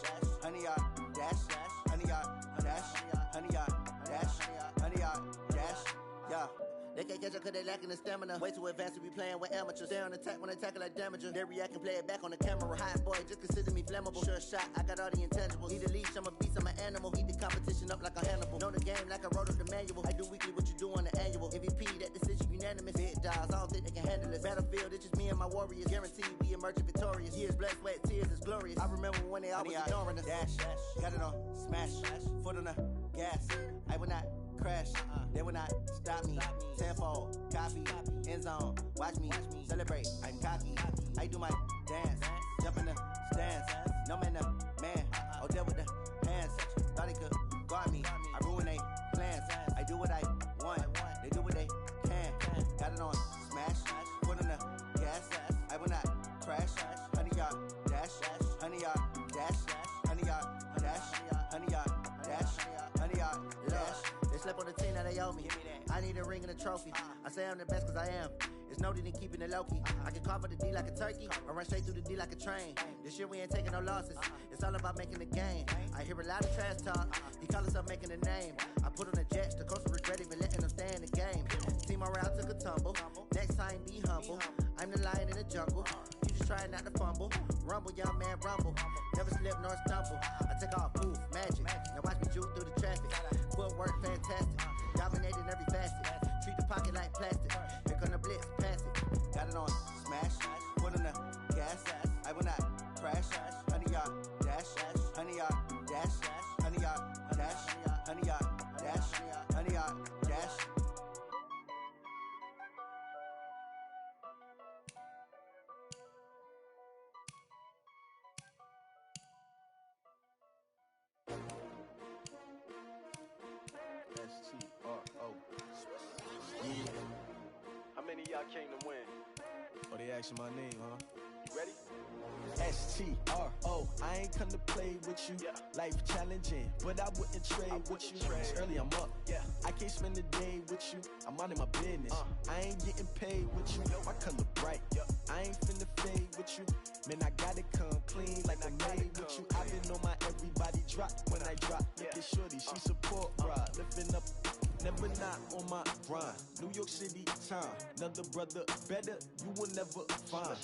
honey, y'all dash, honey, y'all dash, honey, y'all dash, honey, y'all dash, yeah. They can't catch up cause they lacking the stamina. Way too advanced to be playing with amateurs. Stay on attack when I tackle like damager. They react and play it back on the camera. Hot boy, just consider me flammable. Sure shot, I got all the intangibles. Need a leash, I'm a beast, I'm an animal. Eat the competition up like a Hannibal. Know the game like I wrote up the manual. I do weekly what you do on the annual. MVP, that decision unanimous. Big dials, I don't think they can handle this. Battlefield, it's just me and my warriors. Guaranteed we emerging victorious. Years, blood, sweat, tears, is glorious. I remember when they always ignoring us. Dash, got it on smash, foot on the gas. I will not crash, they will not stop me. Tenfold, copy, end zone, watch me celebrate. I'm cocky, I do my dance, jump in the stands. No man, man, oh there with the hands. Thought he could guard me, I ruin they plans. I do what I want, they do what they can. Got it on smash, foot on the gas. I will not crash, honey, y'all dash, honey, y'all dash, honey, y'all dash, honey, y'all dash, honey, y'all dash. They slept on the team that they owe me. I need a ring and a trophy. I say I'm the best cause I am. It's no need in keeping it low-key. I can carve up the D like a turkey or run straight through the D like a train. This year we ain't taking no losses. It's all about making the game. I hear a lot of trash talk. He call himself making a name. I put on the jets. The coach will regret even letting them stay in the game. Team morale took a tumble. Next time be humble. I'm the lion in the jungle. You just trying not to fumble. Rumble, young man, rumble. Never slip nor stumble. I take off, move, magic. Now watch me juke through the traffic. Footwork fantastic. Dominating every facet. Treat the pocket like plastic. Here come the blitz, pass it. Got it on smash, foot on the gas. I will not crash. Honey, y'all dash, honey, y'all dash, honey, y'all dash, honey, y'all dash, honey, y'all dash. S-T-R-O. Yeah. How many of y'all came to win? Oh, they asking my name, huh? You ready? S-T-R-O. I ain't come to play with you. Yeah. Life challenging, but I wouldn't trade with you. It's early, I'm up. Yeah. I can't spend the day with you. I'm minding my business. I ain't getting paid with you. My color bright. Yeah. I ain't finna fade with you. Man, I gotta come clean like I made with you. I've been on my everybody drop when I drop. Look at shorty, she support ride. Lifting up, never not on my grind. New York City time. Another brother better, you will never find.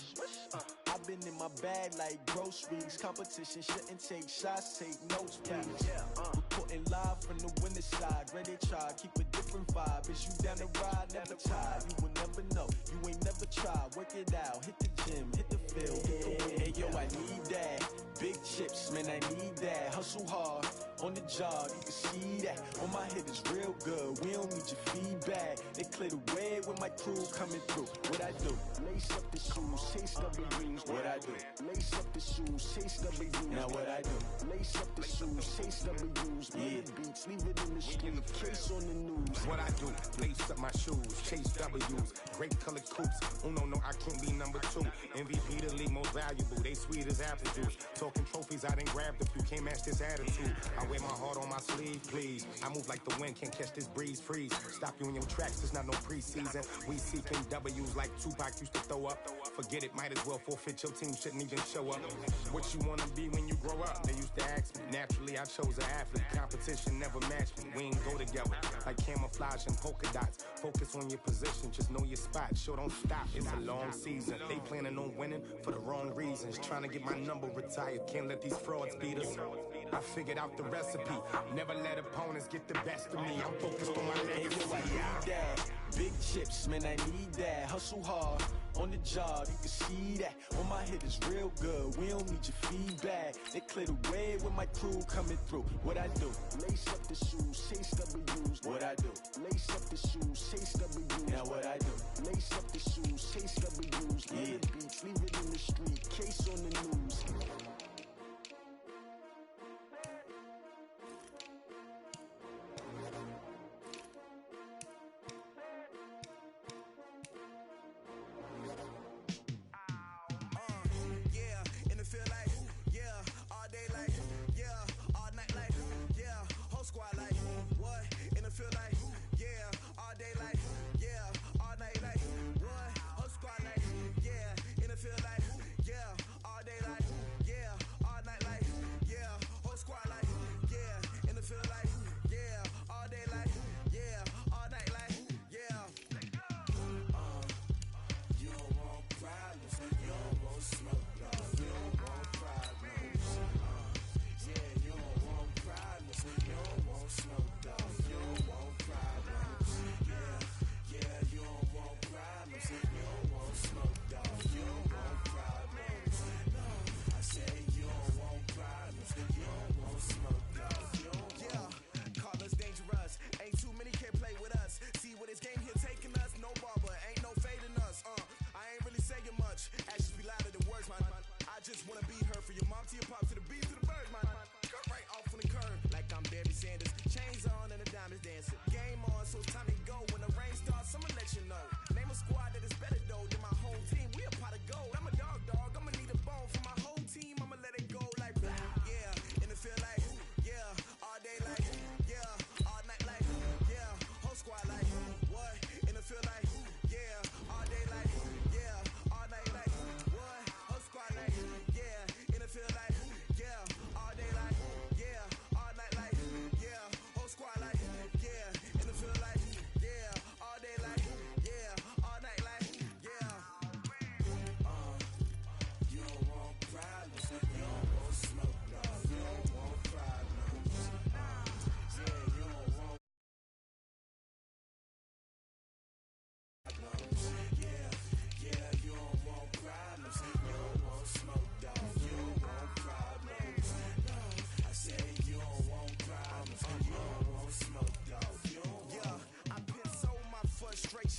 I've been in my bag like groceries. Competition shouldn't take shots, take notes, please. Reporting live from the winning side. Ready to try, keep a different vibe. Is you down the ride, never tired. You will never know, you ain't never tried. Work it out, hit the gym, hit the field, hit the win. Hey yo, I need that. Big chips, man, I need that. Hustle hard, on the job, you can see that. On my head is real good, we don't need your feedback. They clear the way when my crew coming through. What I do? Lace up the shoes, chase W's. What I do? Lace up the shoes, chase W's. Now what I do? Lace up the shoes, chase W's. Yeah, beats, leave it in the street, case on the news. What I do? Lace up my shoes, chase W's. Great colored coops. Oh no, I can't be number 2. MVP the league most valuable. They sweet as apple juice. Talking trophies, I done grabbed a few. Can't match this attitude. I wear my heart on my sleeve, please. I move like the wind, can't catch this breeze. Freeze. Stop you in your tracks. It's not no preseason. We seeking W's like Tupac used to throw up. Forget it, might as well forfeit. Your team shouldn't even show up. What you wanna be when you grow up? They used to ask me. Naturally, I chose an athlete. Competition never matched me. We ain't go together like camouflage and polka dots. Focus on your position, just know your spot. Sure, don't stop. It's a long season. They planning on winning for the wrong reasons. Trying to get my number retired. Can't let these frauds beat us. I figured out the recipe. Never let opponents get the best of me. I'm focused on my legacy. I need that. Big chips, man, I need that. Hustle hard on the job, you can see that. On my head is real good, we don't need your feedback. They clear the way when my crew coming through. What I do? Lace up the shoes, chase W's. What I do? Lace up the shoes, chase W's. Now what I do? Lace up the shoes, chase W's. Yeah, beats, leave it in the street, case on the news.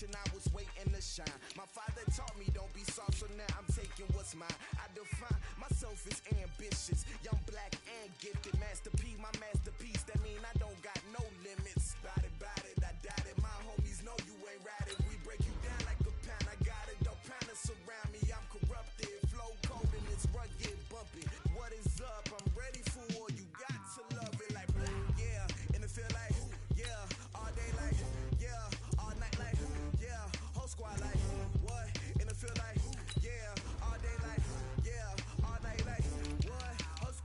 I was waiting to shine. My father taught me don't be soft, so now I'm taking what's mine. I define myself as ambitious, young, black, and gifted. Master P, my masterpiece. That mean I don't got no limits. Bout it, I doubt it. My homies know you ain't right it. We break you down like a pound. I got it, don't pound us around me. I'm corrupted, flow cold and it's rugged, bumpy. What is up? I'm ready for war. You got to love it like yeah, and it feel like yeah, all day like yeah, all night like yeah, whole squad like what? And it feel like yeah, all day like yeah, all night like what? Whole squad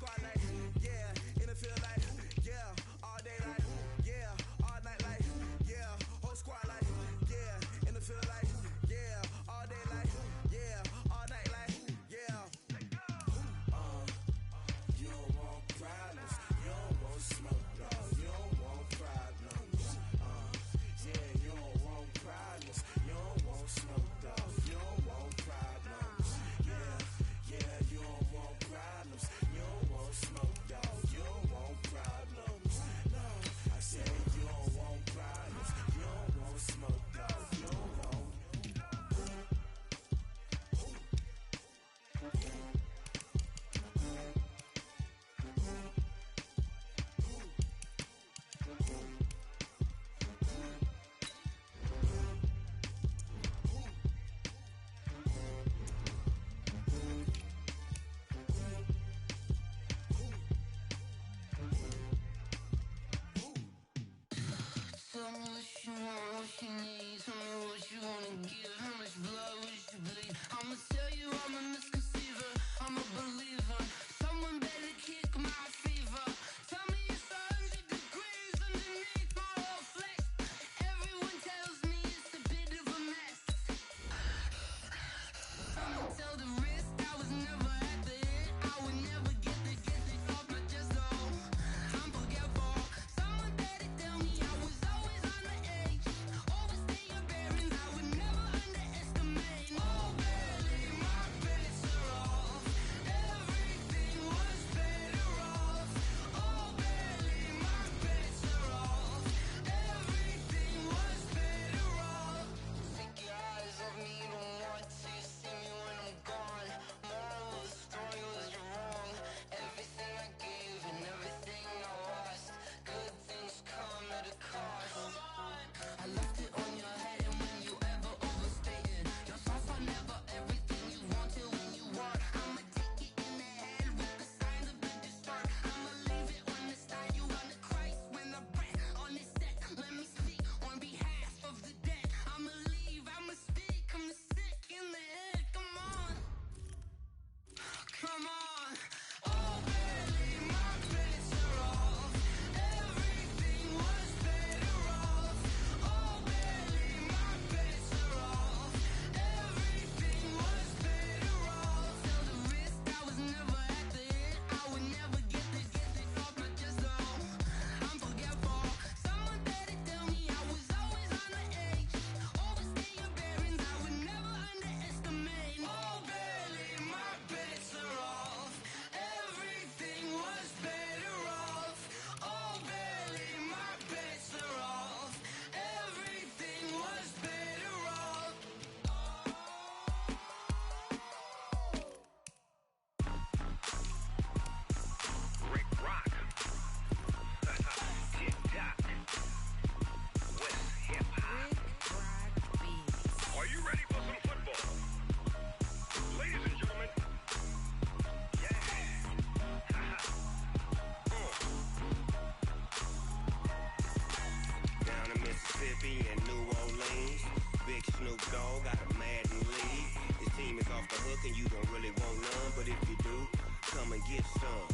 come and get some.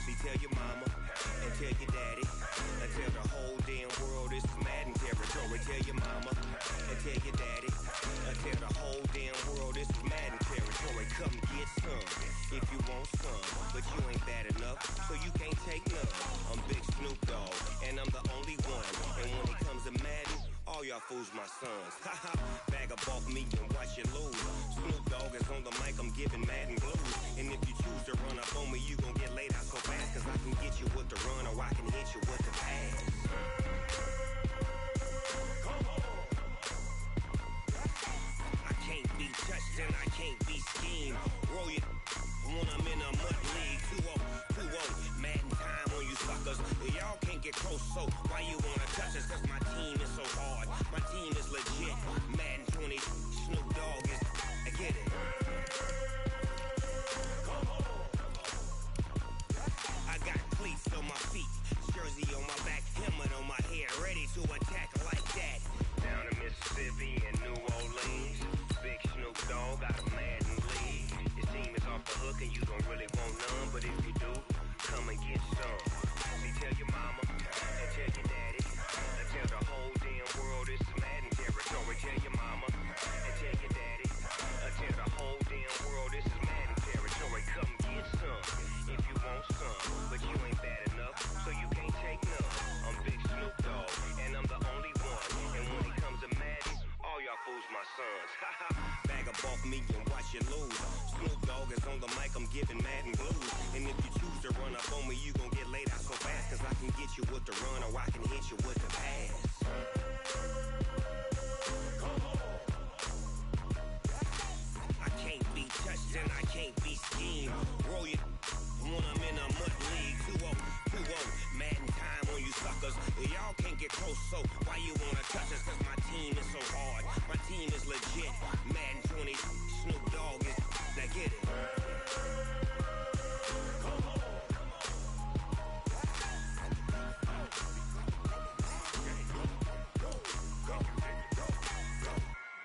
See, tell your mama and tell your daddy and tell the whole damn world this is Madden territory. Tell your mama and tell your daddy and tell the whole damn world this is Madden territory. Come get some if you want some, but you ain't bad enough, so you can't take none. I'm Big Snoop Dogg, and I'm the only one. And when it comes to Madden, all y'all fools my sons. Haha, bag up off me and watch you lose. Snoop Dogg is on the mic, I'm giving Madden blues. And if you choose to run up on me, you gon' get laid out so fast, cause I can get you with the run or I can hit you with the pass. Come on. I can't be touched and I can't be schemed. Roll you when I'm in a mud league. 2-0, Madden time on you suckers. Y'all can't get close, so why you wanna touch us? Cause my team is so hard, my team is legit. Madden 20, Snoop Dogg is, I get it. Come on. I got cleats on my feet, jersey on my back, helmet on my head, ready to attack like that. Down in Mississippi and New Orleans, Big Snoop Dogg got a Madden league. Your team is off the hook and you don't really want none, but if you do, come and get some. See, tell your mama and tell your daddy and tell the whole damn world this is Madden territory. Tell your mama and tell your daddy and tell the whole damn world this is Madden territory. Come get some if you want some, but you ain't bad enough, so you can't take none. I'm Big Snoop Dogg, and I'm the only one. And when it comes to Madden, all y'all fools my sons. Bag up off me and watch you lose. Snoop Dogg is on the mic, I'm giving Madden blues. And if you choose to run up on me, you gon' get laid out so fast, cause I can get you with the run or I can hit you with the pass. Come on. I can't be touched and I can't be schemed. Roll you when I'm in a mud league. 2-0, Madden time on you suckers. Y'all can't get close, so why you wanna touch us? Cause my team is so hard, my team is legit. Madden 20, Snoop Dogg is, now get it. Come on.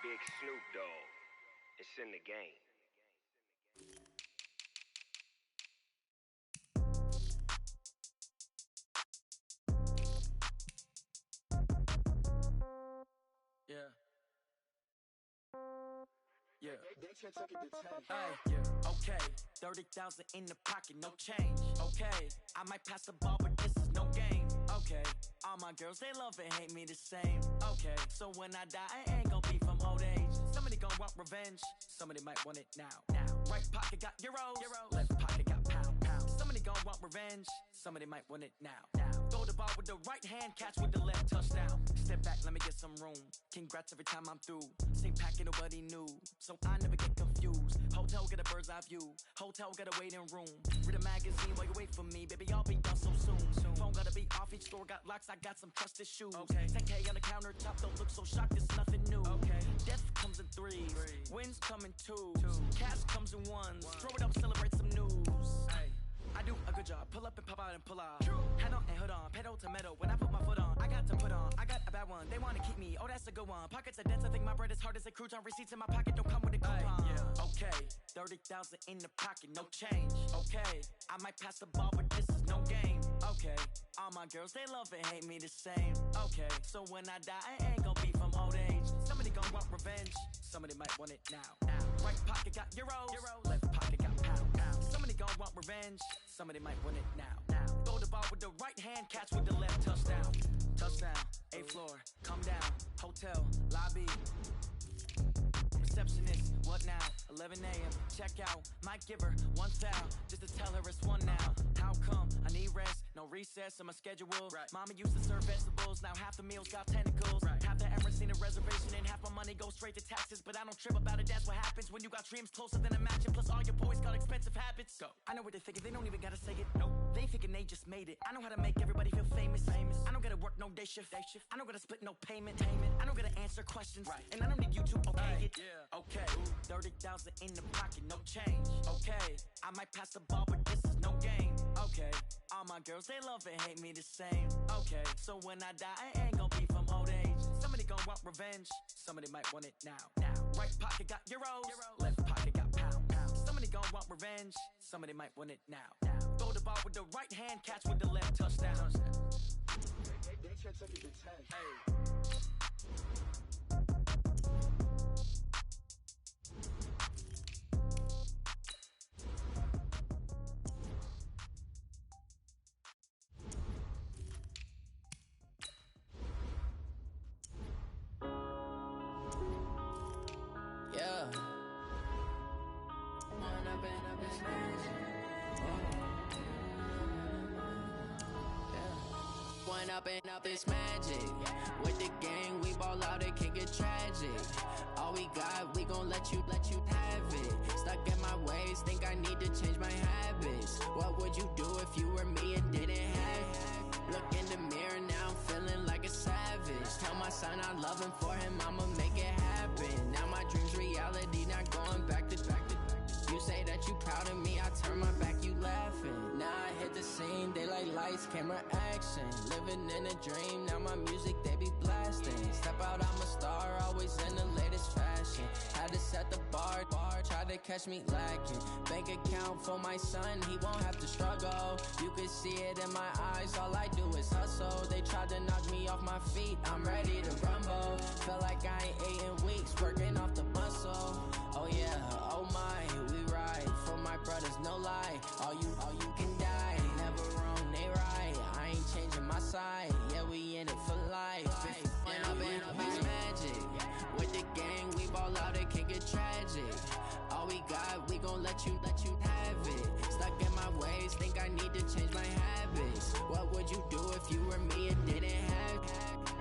Big Snoop Dogg, it's in the game. Yeah. Yeah. Hey, yeah. Okay. 30,000 in the pocket, no change. Okay. I might pass the ball, but this is no game. Okay. All my girls, they love and hate me the same. Okay. So when I die, I ain't gon' be from old age. Somebody gon' want revenge. Somebody might want it now. Right pocket got euros. Left pocket got pound. Somebody gon' want revenge. Somebody might want it now. Throw the ball with the right hand, catch with the left, touchdown. Step back, let me get some room. Congrats every time I'm through. Same packet, nobody knew, so I never get confused. Hotel get a bird's eye view. Hotel get a waiting room. Read a magazine while you wait for me, baby. I'll be done so soon. Phone gotta be off. Each store got locks. I got some trusted shoes. Okay. 10K on the countertop. Don't look so shocked. It's nothing new. Okay. Death comes in threes. Wins come in twos. Cash comes in ones. Throw it up, celebrate some news. Ay. I do a good job, pull up and pop out and pull off. Head on and hood on, pedal to metal. When I put my foot on, I got to put on. I got a bad one, they wanna keep me. Oh, that's a good one. Pockets are dense, I think my bread is hard as a crouton. Receipts in my pocket don't come with a coupon. Yeah. Okay, 30,000 in the pocket, no change. Okay, I might pass the ball, but this is no game. Okay, all my girls, they love and hate me the same. Okay, so when I die, I ain't gon' be from old age. Somebody gon' want revenge. Somebody might want it now. Right pocket got euros. Left pocket got pound. Somebody gon' want revenge. Somebody might want it now. Throw the ball with the right hand, catch with the left, touchdown. Touchdown, 8th floor, come down, hotel, lobby. Receptionist, what now? 11 a.m., check out. Might give her one foul, just to tell her it's one now. How come? I need rest, no recess in my schedule. Right. Mama used to serve vegetables, now half the meals got tentacles. Right. Have the ever seen a reservation and half my money goes straight to taxes. But I don't trip about it, that's what happens when you got dreams closer than a mansion. Plus all your boys got expensive habits. Go. I know what they're thinking, they don't even gotta say it. Nope. They thinking they just made it. I know how to make everybody feel famous. I don't gotta work no day shift. I don't gotta split no payment. I don't gotta answer questions. Right. And I don't need you to okay it. Yeah. Okay, 30,000 in the pocket, no change. Okay, I might pass the ball, but this is no game. Okay, all my girls, they love and hate me the same. Okay, so when I die, I ain't gon' be from old age. Somebody gon' want revenge. Somebody might want it now. Right pocket got euros. Left pocket got pound. Somebody gon' want revenge. Somebody might want it now. Throw the ball with the right hand, catch with the left, touchdown. They can't take it to 10. Hey. Yeah. One up and up is magic. With the gang, we ball out, it can get tragic. All we got, we gon' let you have it. Stuck in my ways, think I need to change my habits. What would you do if you were me and didn't have it? Look in the mirror, now I'm feeling like a savage. Tell my son I love him, for him I'ma make it happen. Now my dream's reality, not going back to. You say that you proud of me, I turn my back, you laughing. Now I hit the scene, they like lights, camera, action. Living in a dream, now my music, they be blasting. Step out, I'm a star, always in the latest fashion. Had to set the bar, try to catch me lacking. Bank account for my son, he won't have to struggle. You can see it in my eyes, all I do is hustle. They tried to knock me off my feet, I'm ready to rumble. Feel like I ain't ate in weeks, working off the muscle. Oh yeah, oh my, we ride for my brothers, no lie. All you can die, never wrong, they right. I ain't changing my side, yeah, we in it for life. When up is magic. With the gang, we ball out, it can get tragic. All we got, we gon' let you have it. Stuck in my ways, think I need to change my habits. What would you do if you were me and didn't have it?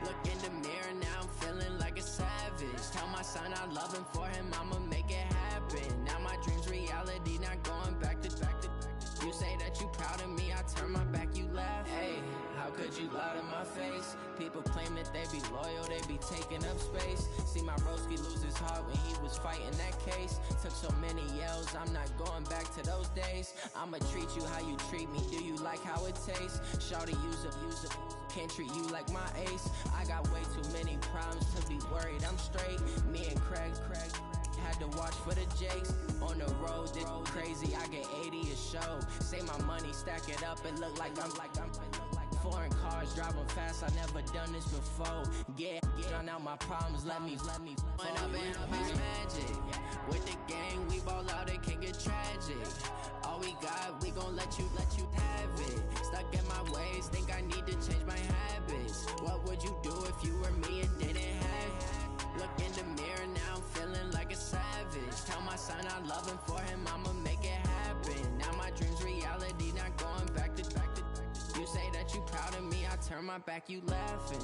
Look in the mirror, now I'm feeling like a savage. Tell my son I love him, for him I'ma make it happen. Now my dream's reality, not going back to. You say that you proud of me, I turn my back, you laugh. Hey, how could you lie to my face? People claim that they be loyal, they be taking up space. See my broski lose his heart when he was fighting that case. Took so many yells, I'm not going back to those days. I'ma treat you how you treat me, do you like how it tastes? Shawty, use up, can't treat you like my ace. I got way too many problems to be worried, I'm straight. Me and Craig had to watch for the Jakes. On the road, this crazy, I get 80 a show. Say my money, stack it up, it look like I'm foreign cars, driving fast, I never done this before. Get drown out my problems, let me When up is magic. With the gang, we ball out, it can get tragic. All we got, we gon' let you have it. Stuck in my ways, think I need to change my habits. What would you do if you were me and didn't have it? Look in the mirror, now I'm feeling like a savage. Tell my son I love him, for him I'ma make it happen. Now my dream's reality, not going back to. You say that you proud of me, I turn my back, you laughing.